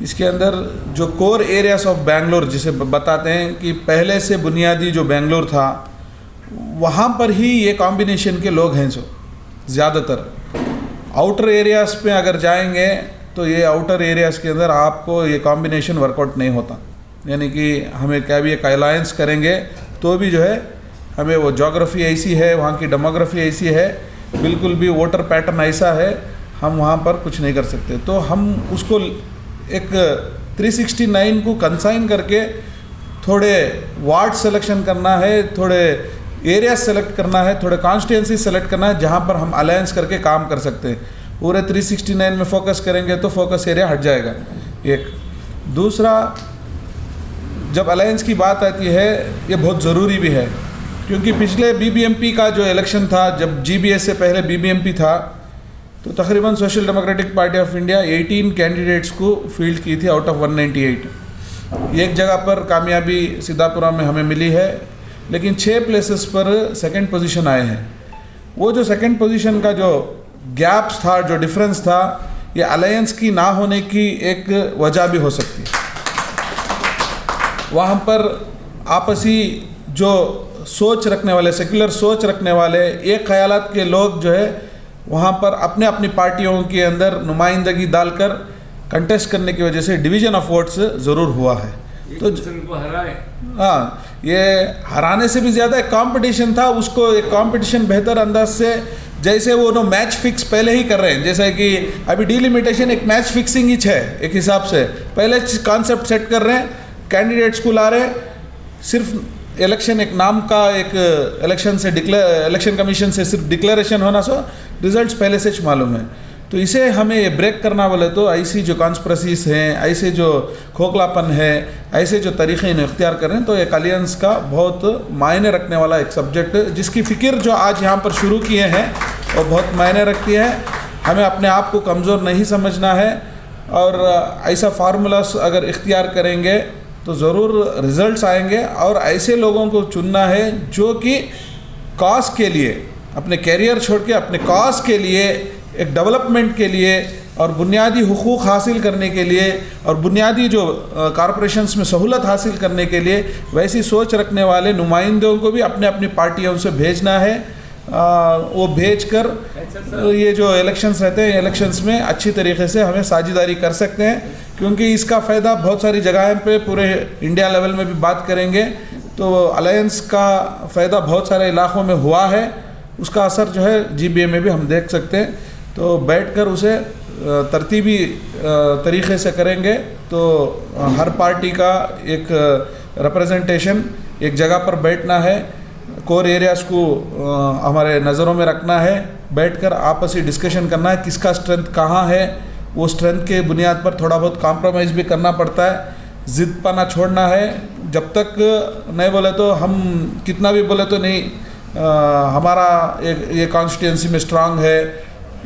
[SPEAKER 10] इसके अंदर जो कोर एरियाज ऑफ बेंगलोर जिसे बताते हैं कि पहले से बुनियादी जो बेंगलोर था वहाँ पर ही ये कॉम्बिनेशन के लोग हैं जो ज़्यादातर। आउटर एरियाज़ पे अगर जाएंगे तो ये आउटर एरियाज़ के अंदर आपको ये कॉम्बिनेशन वर्कआउट नहीं होता, यानी कि हमें क्या भी एक अलायंस करेंगे तो भी जो है हमें वो जोग्राफ़ी ऐसी है, वहाँ की डेमोग्राफी ऐसी है, बिल्कुल भी वोटर पैटर्न ऐसा है, हम वहाँ पर कुछ नहीं कर सकते। तो हम उसको एक 369 को कंसाइन करके थोड़े वार्ड सिलेक्शन करना है, थोड़े एरिया सेलेक्ट करना है, थोड़े कॉन्स्टिट्यूंसी सेलेक्ट करना है जहाँ पर हम अलायंस करके काम कर सकते हैं। पूरे 369 में फोकस करेंगे तो फोकस एरिया हट जाएगा। एक दूसरा, जब अलायंस की बात आती है ये बहुत ज़रूरी भी है, क्योंकि पिछले BBMP का जो इलेक्शन था, जब GBS से पहले BBMP था, तो तकरीबन social democratic party of India 18 candidates को फील्ड की थी आउट ऑफ 198। एक जगह पर कामयाबी सिद्धापुरा में हमें मिली है, लेकिन 6 प्लेसेस पर सेकंड पोजीशन आए हैं। वो जो सेकंड पोजीशन का जो गैप्स था, जो डिफरेंस था, ये अलायंस की ना होने की एक वजह भी हो सकती है। वहाँ पर आपसी जो सोच रखने वाले, सेक्युलर सोच रखने वाले, एक ख्यालात के लोग जो है वहाँ पर अपने अपनी पार्टियों के अंदर नुमाइंदगी डालकर कंटेस्ट करने की वजह से डिवीज़न ऑफ वोट्स ज़रूर हुआ है। तो हाँ, ये हराने से भी ज़्यादा एक कंपटीशन था, उसको एक कंपटीशन बेहतर अंदाज से, जैसे वो मैच फिक्स पहले ही कर रहे हैं, जैसे कि अभी डिलिमिटेशन एक मैच फिक्सिंग ही है, एक हिसाब से पहले कॉन्सेप्ट सेट कर रहे हैं, कैंडिडेट्स को ला रहे हैं, सिर्फ इलेक्शन एक नाम का, एक इलेक्शन कमीशन से सिर्फ डिक्लेरेशन होना, सो रिजल्ट्स पहले से मालूम है। तो इसे हमें ये ब्रेक करना बोले तो ऐसी जो कॉन्स्पिरेसीज हैं, ऐसे जो खोखलापन है, ऐसे जो तरीक़े इन्हें इख्तियार करें, तो एक अलियंस का बहुत मायने रखने वाला एक सब्जेक्ट, जिसकी फ़िक्र जो आज यहाँ पर शुरू किए हैं वो बहुत मायने रखती है। हमें अपने आप को कमज़ोर नहीं समझना है, और ऐसा फार्मूलास अगर इख्तियार करेंगे तो ज़रूर रिज़ल्ट्स आएंगे। और ऐसे लोगों को चुनना है जो कि कॉज के लिए, अपने कैरियर छोड़ के अपने कॉज के लिए, एक डेवलपमेंट के लिए और बुनियादी हुकूक़ हासिल करने के लिए और बुनियादी जो कॉरपोरेशन्स में सहूलत हासिल करने के लिए वैसी सोच रखने वाले नुमाइंदों को भी अपने अपनी पार्टियों से भेजना है। वो भेज कर ये जो इलेक्शंस रहते हैं, इलेक्शंस में अच्छी तरीके से हमें साझेदारी कर सकते हैं, क्योंकि इसका फ़ायदा बहुत सारी जगह पे पूरे इंडिया लेवल में भी बात करेंगे तो अलायंस का फ़ायदा बहुत सारे इलाक़ों में हुआ है, उसका असर जो है GBA में भी हम देख सकते हैं। तो बैठकर उसे तरतीबी तरीक़े से करेंगे तो हर पार्टी का एक रिप्रेजेंटेशन एक जगह पर बैठना है, कोर एरियाज़ को हमारे नज़रों में रखना है, बैठकर आपसी डिस्कशन करना है किसका स्ट्रेंथ कहाँ है, वो स्ट्रेंथ के बुनियाद पर थोड़ा बहुत कॉम्प्रोमाइज़ भी करना पड़ता है, ज़िद पाना छोड़ना है। जब तक नहीं बोले तो हम कितना भी बोले तो नहीं, हमारा ये कॉन्स्टिट्यूंसी में स्ट्रांग है,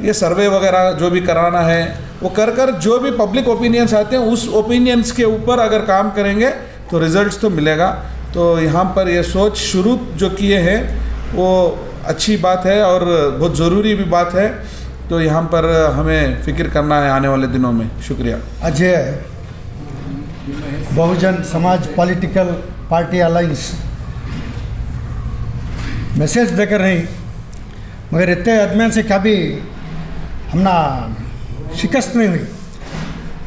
[SPEAKER 10] ये सर्वे वगैरह जो भी कराना है वो कर जो भी पब्लिक ओपिनियंस आते हैं उस ओपिनियंस के ऊपर अगर काम करेंगे तो रिज़ल्ट्स तो मिलेगा। तो यहाँ पर ये सोच शुरू जो किए हैं वो अच्छी बात है और बहुत ज़रूरी भी बात है, तो यहाँ पर हमें फ़िक्र करना है आने वाले दिनों में। शुक्रिया।
[SPEAKER 11] Ajay Bahujan Samaj political party alliance message देकर नहीं, मगर इतने आदमी से कभी हमना शिकस्त नहीं हुई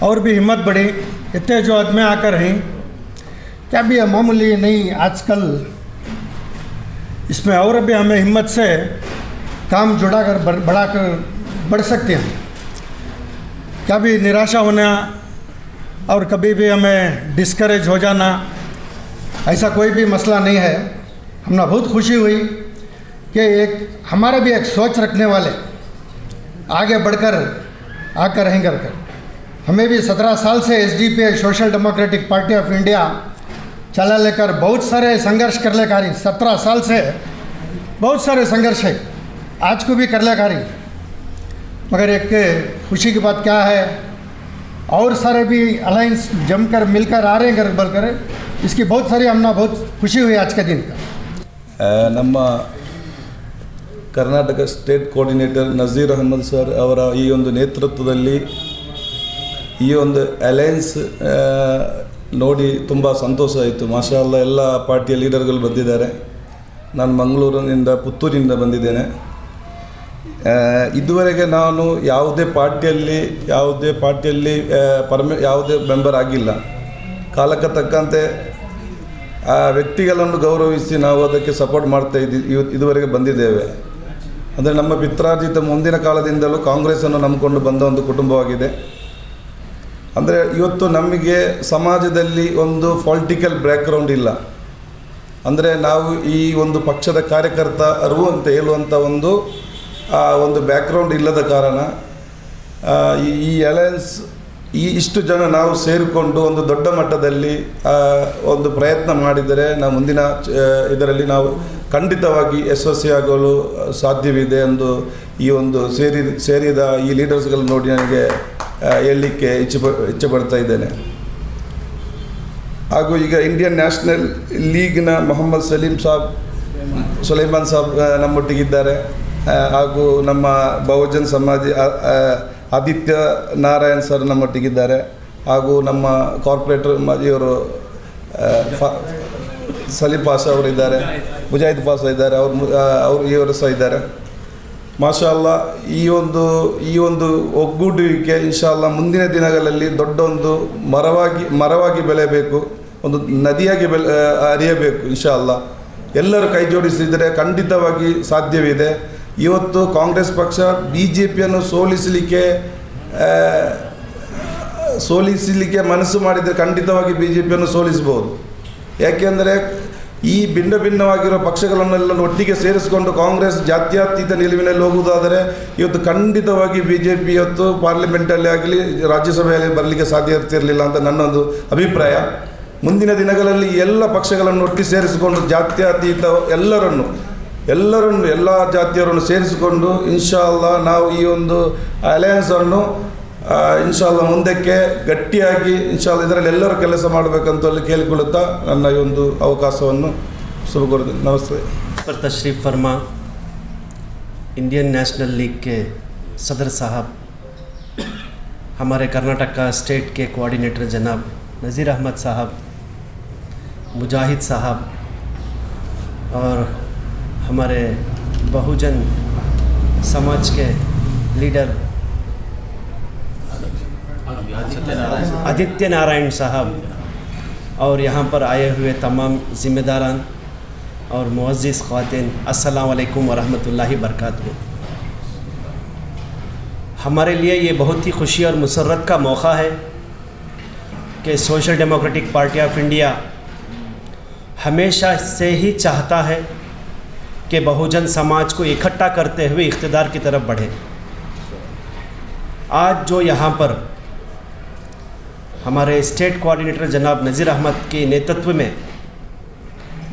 [SPEAKER 11] और भी हिम्मत बढ़ी। इतने जो आदमी आकर हैं क्या भी मामूली नहीं, आजकल इसमें और भी हमें हिम्मत से काम जुड़ाकर बढ़ सकते हैं। क्या भी निराशा होना और कभी भी हमें डिस्करेज हो जाना ऐसा कोई भी मसला नहीं है। हमें बहुत खुशी हुई कि एक हमारा भी एक सोच रखने वाले आगे बढ़कर आकर रहेंगे कर। हमें भी 17 साल से SDPI social democratic party of India चला लेकर बहुत सारे संघर्ष कर ले कारी, 17 साल से बहुत सारे संघर्ष है, आज को भी कर ले कारी। मगर एक खुशी की बात क्या है, और सारे भी अलायंस जमकर मिलकर आ रहे हैं बोलकर, इसकी बहुत सारी हमने बहुत खुशी हुई आज के दिन का।
[SPEAKER 12] ನಮ್ಮ ಕರ್ನಾಟಕ state coordinator Nazir Ahmad sir ಅವರ ಈ ಒಂದು ನೇತೃತ್ವದಲ್ಲಿ ಈ ಒಂದು ಅಲಯನ್ಸ್ ನೋಡಿ ತುಂಬ ಸಂತೋಷ ಆಯಿತು. ಮಾಷಾ ಅಲ್ಲಾ, ಎಲ್ಲ ಪಾರ್ಟಿಯ ಲೀಡರ್ಗಳು ಬಂದಿದ್ದಾರೆ. ನಾನು ಮಂಗಳೂರಿನಿಂದ ಪುತ್ತೂರಿನಿಂದ ಬಂದಿದ್ದೇನೆ. ಇದುವರೆಗೆ ನಾನು ಯಾವುದೇ ಪಾರ್ಟಿಯಲ್ಲಿ ಯಾವುದೇ ಮೆಂಬರ್ ಆಗಿಲ್ಲ. ಕಾಲಕ್ಕೆ ತಕ್ಕಂತೆ ಆ ವ್ಯಕ್ತಿಗಳನ್ನು ಗೌರವಿಸಿ ನಾವು ಅದಕ್ಕೆ ಸಪೋರ್ಟ್ ಮಾಡ್ತಾ ಇದುವರೆಗೆ ಬಂದಿದ್ದೇವೆ. ಅಂದರೆ ನಮ್ಮ ಪಿತ್ರಾರ್ಜಿತ ಮುಂದಿನ ಕಾಲದಿಂದಲೂ ಕಾಂಗ್ರೆಸ್ಸನ್ನು ನಂಬಿಕೊಂಡು ಬಂದ ಒಂದು ಕುಟುಂಬವಾಗಿದೆ. ಅಂದರೆ ಇವತ್ತು ನಮಗೆ ಸಮಾಜದಲ್ಲಿ ಒಂದು ಪೊಲಿಟಿಕಲ್ ಬ್ಯಾಕ್ಗ್ರೌಂಡ್ ಇಲ್ಲ. ಅಂದರೆ ನಾವು ಈ ಒಂದು ಪಕ್ಷದ ಕಾರ್ಯಕರ್ತರು ಅಂತ ಹೇಳುವಂಥ ಒಂದು ಬ್ಯಾಕ್ಗ್ರೌಂಡ್ ಇಲ್ಲದ ಕಾರಣ ಈ ಅಲಯನ್ಸ್ ಇಷ್ಟು ಜನ ನಾವು ಸೇರಿಕೊಂಡು ಒಂದು ದೊಡ್ಡ ಮಟ್ಟದಲ್ಲಿ ಒಂದು ಪ್ರಯತ್ನ ಮಾಡಿದರೆ ನಾವು ಮುಂದಿನ ಇದರಲ್ಲಿ ನಾವು ಖಂಡಿತವಾಗಿ ಯಶಸ್ವಿಯಾಗಲು ಸಾಧ್ಯವಿದೆ ಎಂದು ಈ ಒಂದು ಸೇರಿದ ಈ ಲೀಡರ್ಸ್ಗಳು ನೋಡಿ ನನಗೆ ಹೇಳಲಿಕ್ಕೆ ಇಚ್ಛೆ ಪಡ್ತಾ ಇದ್ದೇನೆ. ಹಾಗೂ ಈಗ ಇಂಡಿಯನ್ ನ್ಯಾಷನಲ್ ಲೀಗ್ನ ಮೊಹಮ್ಮದ್ ಸುಲೈಮಾನ್ ಸಾಬ್ ನಮ್ಮೊಟ್ಟಿಗಿದ್ದಾರೆ. ಹಾಗೂ ನಮ್ಮ ಬಹುಜನ್ ಸಮಾಜಿ ಆದಿತ್ಯ ನಾರಾಯಣ್ ಸರ್ ನಮ್ಮೊಟ್ಟಿಗಿದ್ದಾರೆ. ಹಾಗೂ ನಮ್ಮ ಕಾರ್ಪೊರೇಟರ್ ಇವರು ಸಲೀಂ ಪಾಷಾ ಅವರಿದ್ದಾರೆ, ಮುಜಾಹಿದ್ ಪಾಷಾ ಇದ್ದಾರೆ, ಇವರು ಸಹ ಇದ್ದಾರೆ. ಮಾಷಾ ಅಲ್ಲಾ, ಈ ಒಂದು ಒಗ್ಗೂಡುವಿಕೆ ಇನ್ಶಾಲ್ಲಾ ಮುಂದಿನ ದಿನಗಳಲ್ಲಿ ದೊಡ್ಡ ಒಂದು ಮರವಾಗಿ ಬೆಳೆಯಬೇಕು, ಒಂದು ನದಿಯಾಗಿ ಹರಿಯಬೇಕು. ಇನ್ಶಾಲ್ಲಾ ಎಲ್ಲರೂ ಕೈ ಜೋಡಿಸಿದರೆ ಖಂಡಿತವಾಗಿ ಸಾಧ್ಯವಿದೆ. ಇವತ್ತು ಕಾಂಗ್ರೆಸ್ ಪಕ್ಷ BJPಯನ್ನು ಸೋಲಿಸಲಿಕ್ಕೆ ಮನಸ್ಸು ಮಾಡಿದರೆ ಖಂಡಿತವಾಗಿ BJPಯನ್ನು ಸೋಲಿಸ್ಬೋದು. ಯಾಕೆಂದರೆ ಈ ಭಿನ್ನವಾಗಿರೋ ಪಕ್ಷಗಳನ್ನೆಲ್ಲ ಒಟ್ಟಿಗೆ ಸೇರಿಸಿಕೊಂಡು ಕಾಂಗ್ರೆಸ್ ಜಾತ್ಯತೀತ ನಿಲುವಿನಲ್ಲಿ ಹೋಗುವುದಾದರೆ ಇವತ್ತು ಖಂಡಿತವಾಗಿ BJP ಇವತ್ತು ಪಾರ್ಲಿಮೆಂಟಲ್ಲಿ ಆಗಲಿ ರಾಜ್ಯಸಭೆಯಲ್ಲಿ ಬರಲಿಕ್ಕೆ ಸಾಧ್ಯ ಇರ್ತಿರಲಿಲ್ಲ ಅಂತ ನನ್ನೊಂದು ಅಭಿಪ್ರಾಯ. ಮುಂದಿನ ದಿನಗಳಲ್ಲಿ ಎಲ್ಲ ಪಕ್ಷಗಳನ್ನು ಒಟ್ಟಿಗೆ ಸೇರಿಸಿಕೊಂಡು ಜಾತ್ಯತೀತ ಎಲ್ಲ ಜಾತಿಯವರನ್ನು ಸೇರಿಸಿಕೊಂಡು ಇನ್ಶಾಲ್ಲಾ ನಾವು ಈ ಒಂದು ಅಲಯನ್ಸನ್ನು ಇನ್ಶಾಲ್ಲಾ ಮುಂದಕ್ಕೆ ಗಟ್ಟಿಯಾಗಿ ಇನ್ಶಾಲ್ಲಾ ಇದರಲ್ಲಿ ಎಲ್ಲರೂ ಕೆಲಸ ಮಾಡಬೇಕಂತ ಕೇಳಿಕೊಳ್ಳುತ್ತಾ ನನ್ನ ಈ ಒಂದು ಅವಕಾಶವನ್ನು ಶುಭಕೋರುತ್ತೇನೆ. नमस्ते.
[SPEAKER 13] पर तशरीफ़ फरमा इंडियन नेशनल लीग के सदर साहब, हमारे कर्नाटक का स्टेट के कोऑर्डिनेटर जनाब नज़ीर अहमद साहब, मुजाहिद साहब और हमारे बहुजन समाज के लीडर आदित्य नारायण साहब और यहाँ पर आए हुए तमाम ज़िम्मेदारान और मुअज़्ज़िज़ ख़वातीन, अस्सलामु अलैकुम वरहमतुल्लाहि बरकातुहू। हमारे लिए ये बहुत ही खुशी और मुसर्रत का मौका है कि social democratic party of India हमेशा से ही चाहता है कि बहुजन समाज को इकट्ठा करते हुए इक़्तिदार की तरफ बढ़े। आज जो यहाँ पर हमारे स्टेट कोऑर्डिनेटर जनाब नज़ीर अहमद के नेतृत्व में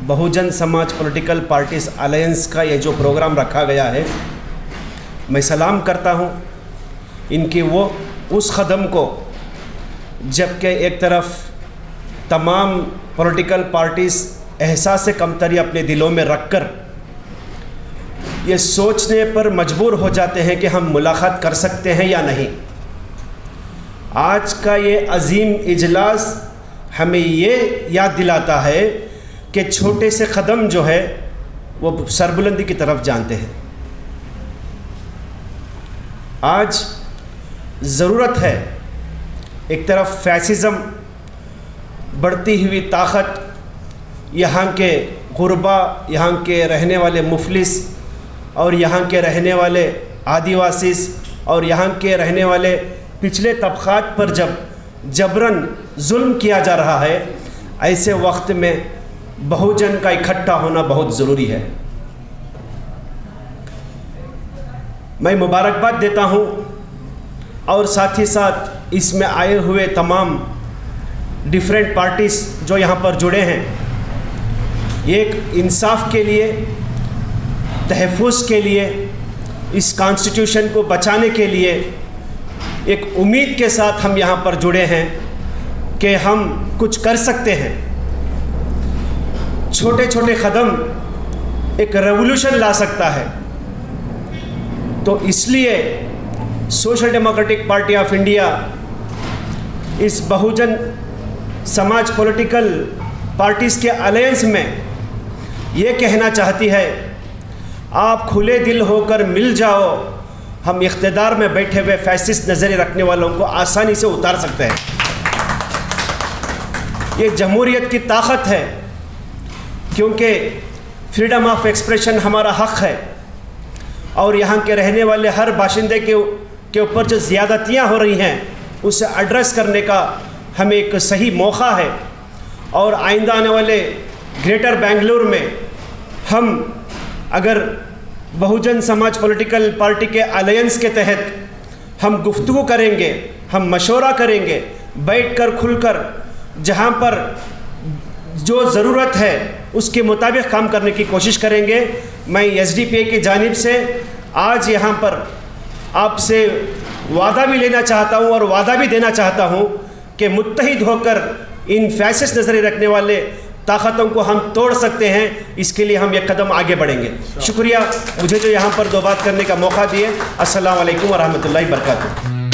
[SPEAKER 13] Bahujan Samaj political parties alliance का ये जो प्रोग्राम रखा गया है, मैं सलाम करता हूँ इनकी वो उस कदम को, जबकि एक तरफ तमाम पॉलिटिकल पार्टीज़ एहसास कमतरी अपने दिलों में रखकर ये सोचने पर मजबूर हो जाते हैं कि हम मुलाकात कर सकते हैं या नहीं। आज का ये अजीम इजलास हमें ये याद दिलाता है कि छोटे से कदम जो है वो सरबुलंदी की तरफ जानते हैं। आज ज़रूरत है, एक तरफ फैसिज़म बढ़ती हुई ताकत, यहाँ के गुरबा, यहाँ के रहने वाले मुफलिस और यहाँ के रहने वाले आदिवासी और यहाँ के रहने वाले पिछले तबक़ात पर जब जबरन जुल्म किया जा रहा है, ऐसे वक्त में बहुजन का इकट्ठा होना बहुत ज़रूरी है। मैं मुबारकबाद देता हूँ और साथ ही साथ इसमें आए हुए तमाम डिफरेंट पार्टीज़ जो यहाँ पर जुड़े हैं, एक इंसाफ के लिए, तहफ़्फ़ुज़ के लिए, इस कॉन्स्टिट्यूशन को बचाने के लिए एक उम्मीद के साथ हम यहाँ पर जुड़े हैं कि हम कुछ कर सकते हैं। छोटे छोटे कदम एक रेवोल्यूशन ला सकता है। तो इसलिए social democratic party of India इस बहुजन समाज पॉलिटिकल पार्टीज़ के अलायंस में ये कहना चाहती है, आप खुले दिल होकर मिल जाओ, हम इख्तिदार में बैठे हुए फैसिस्ट नज़रिए रखने वालों को आसानी से उतार सकते हैं। ये जमहूरियत की ताकत है, क्योंकि फ्रीडम ऑफ एक्सप्रेशन हमारा हक़ है और यहाँ के रहने वाले हर बाशिंदे के ऊपर जो ज़्यादतियाँ हो रही हैं उसे एड्रेस करने का हमें एक सही मौका है। और आइंदा आने वाले ग्रेटर बेंगलुरु में हम अगर बहुजन समाज पॉलिटिकल पार्टी के अलायंस के तहत हम गुफ्तगू करेंगे, हम मशवरा करेंगे, बैठकर खुलकर जहाँ पर जो ज़रूरत है उसके मुताबिक काम करने की कोशिश करेंगे। मैं एसडीपीआई की जानिब से आज यहाँ पर आपसे वादा भी लेना चाहता हूँ और वादा भी देना चाहता हूँ कि मुत्तहिद होकर इन फैसिस्ट नज़रिए रखने वाले ताकतों को हम तोड़ सकते हैं। इसके लिए हम एक कदम आगे बढ़ेंगे। शुक्रिया मुझे जो यहाँ पर दो बात करने का मौका दिए। अस्सलाम वालेकुम व रहमतुल्लाहि व बरकातुहू।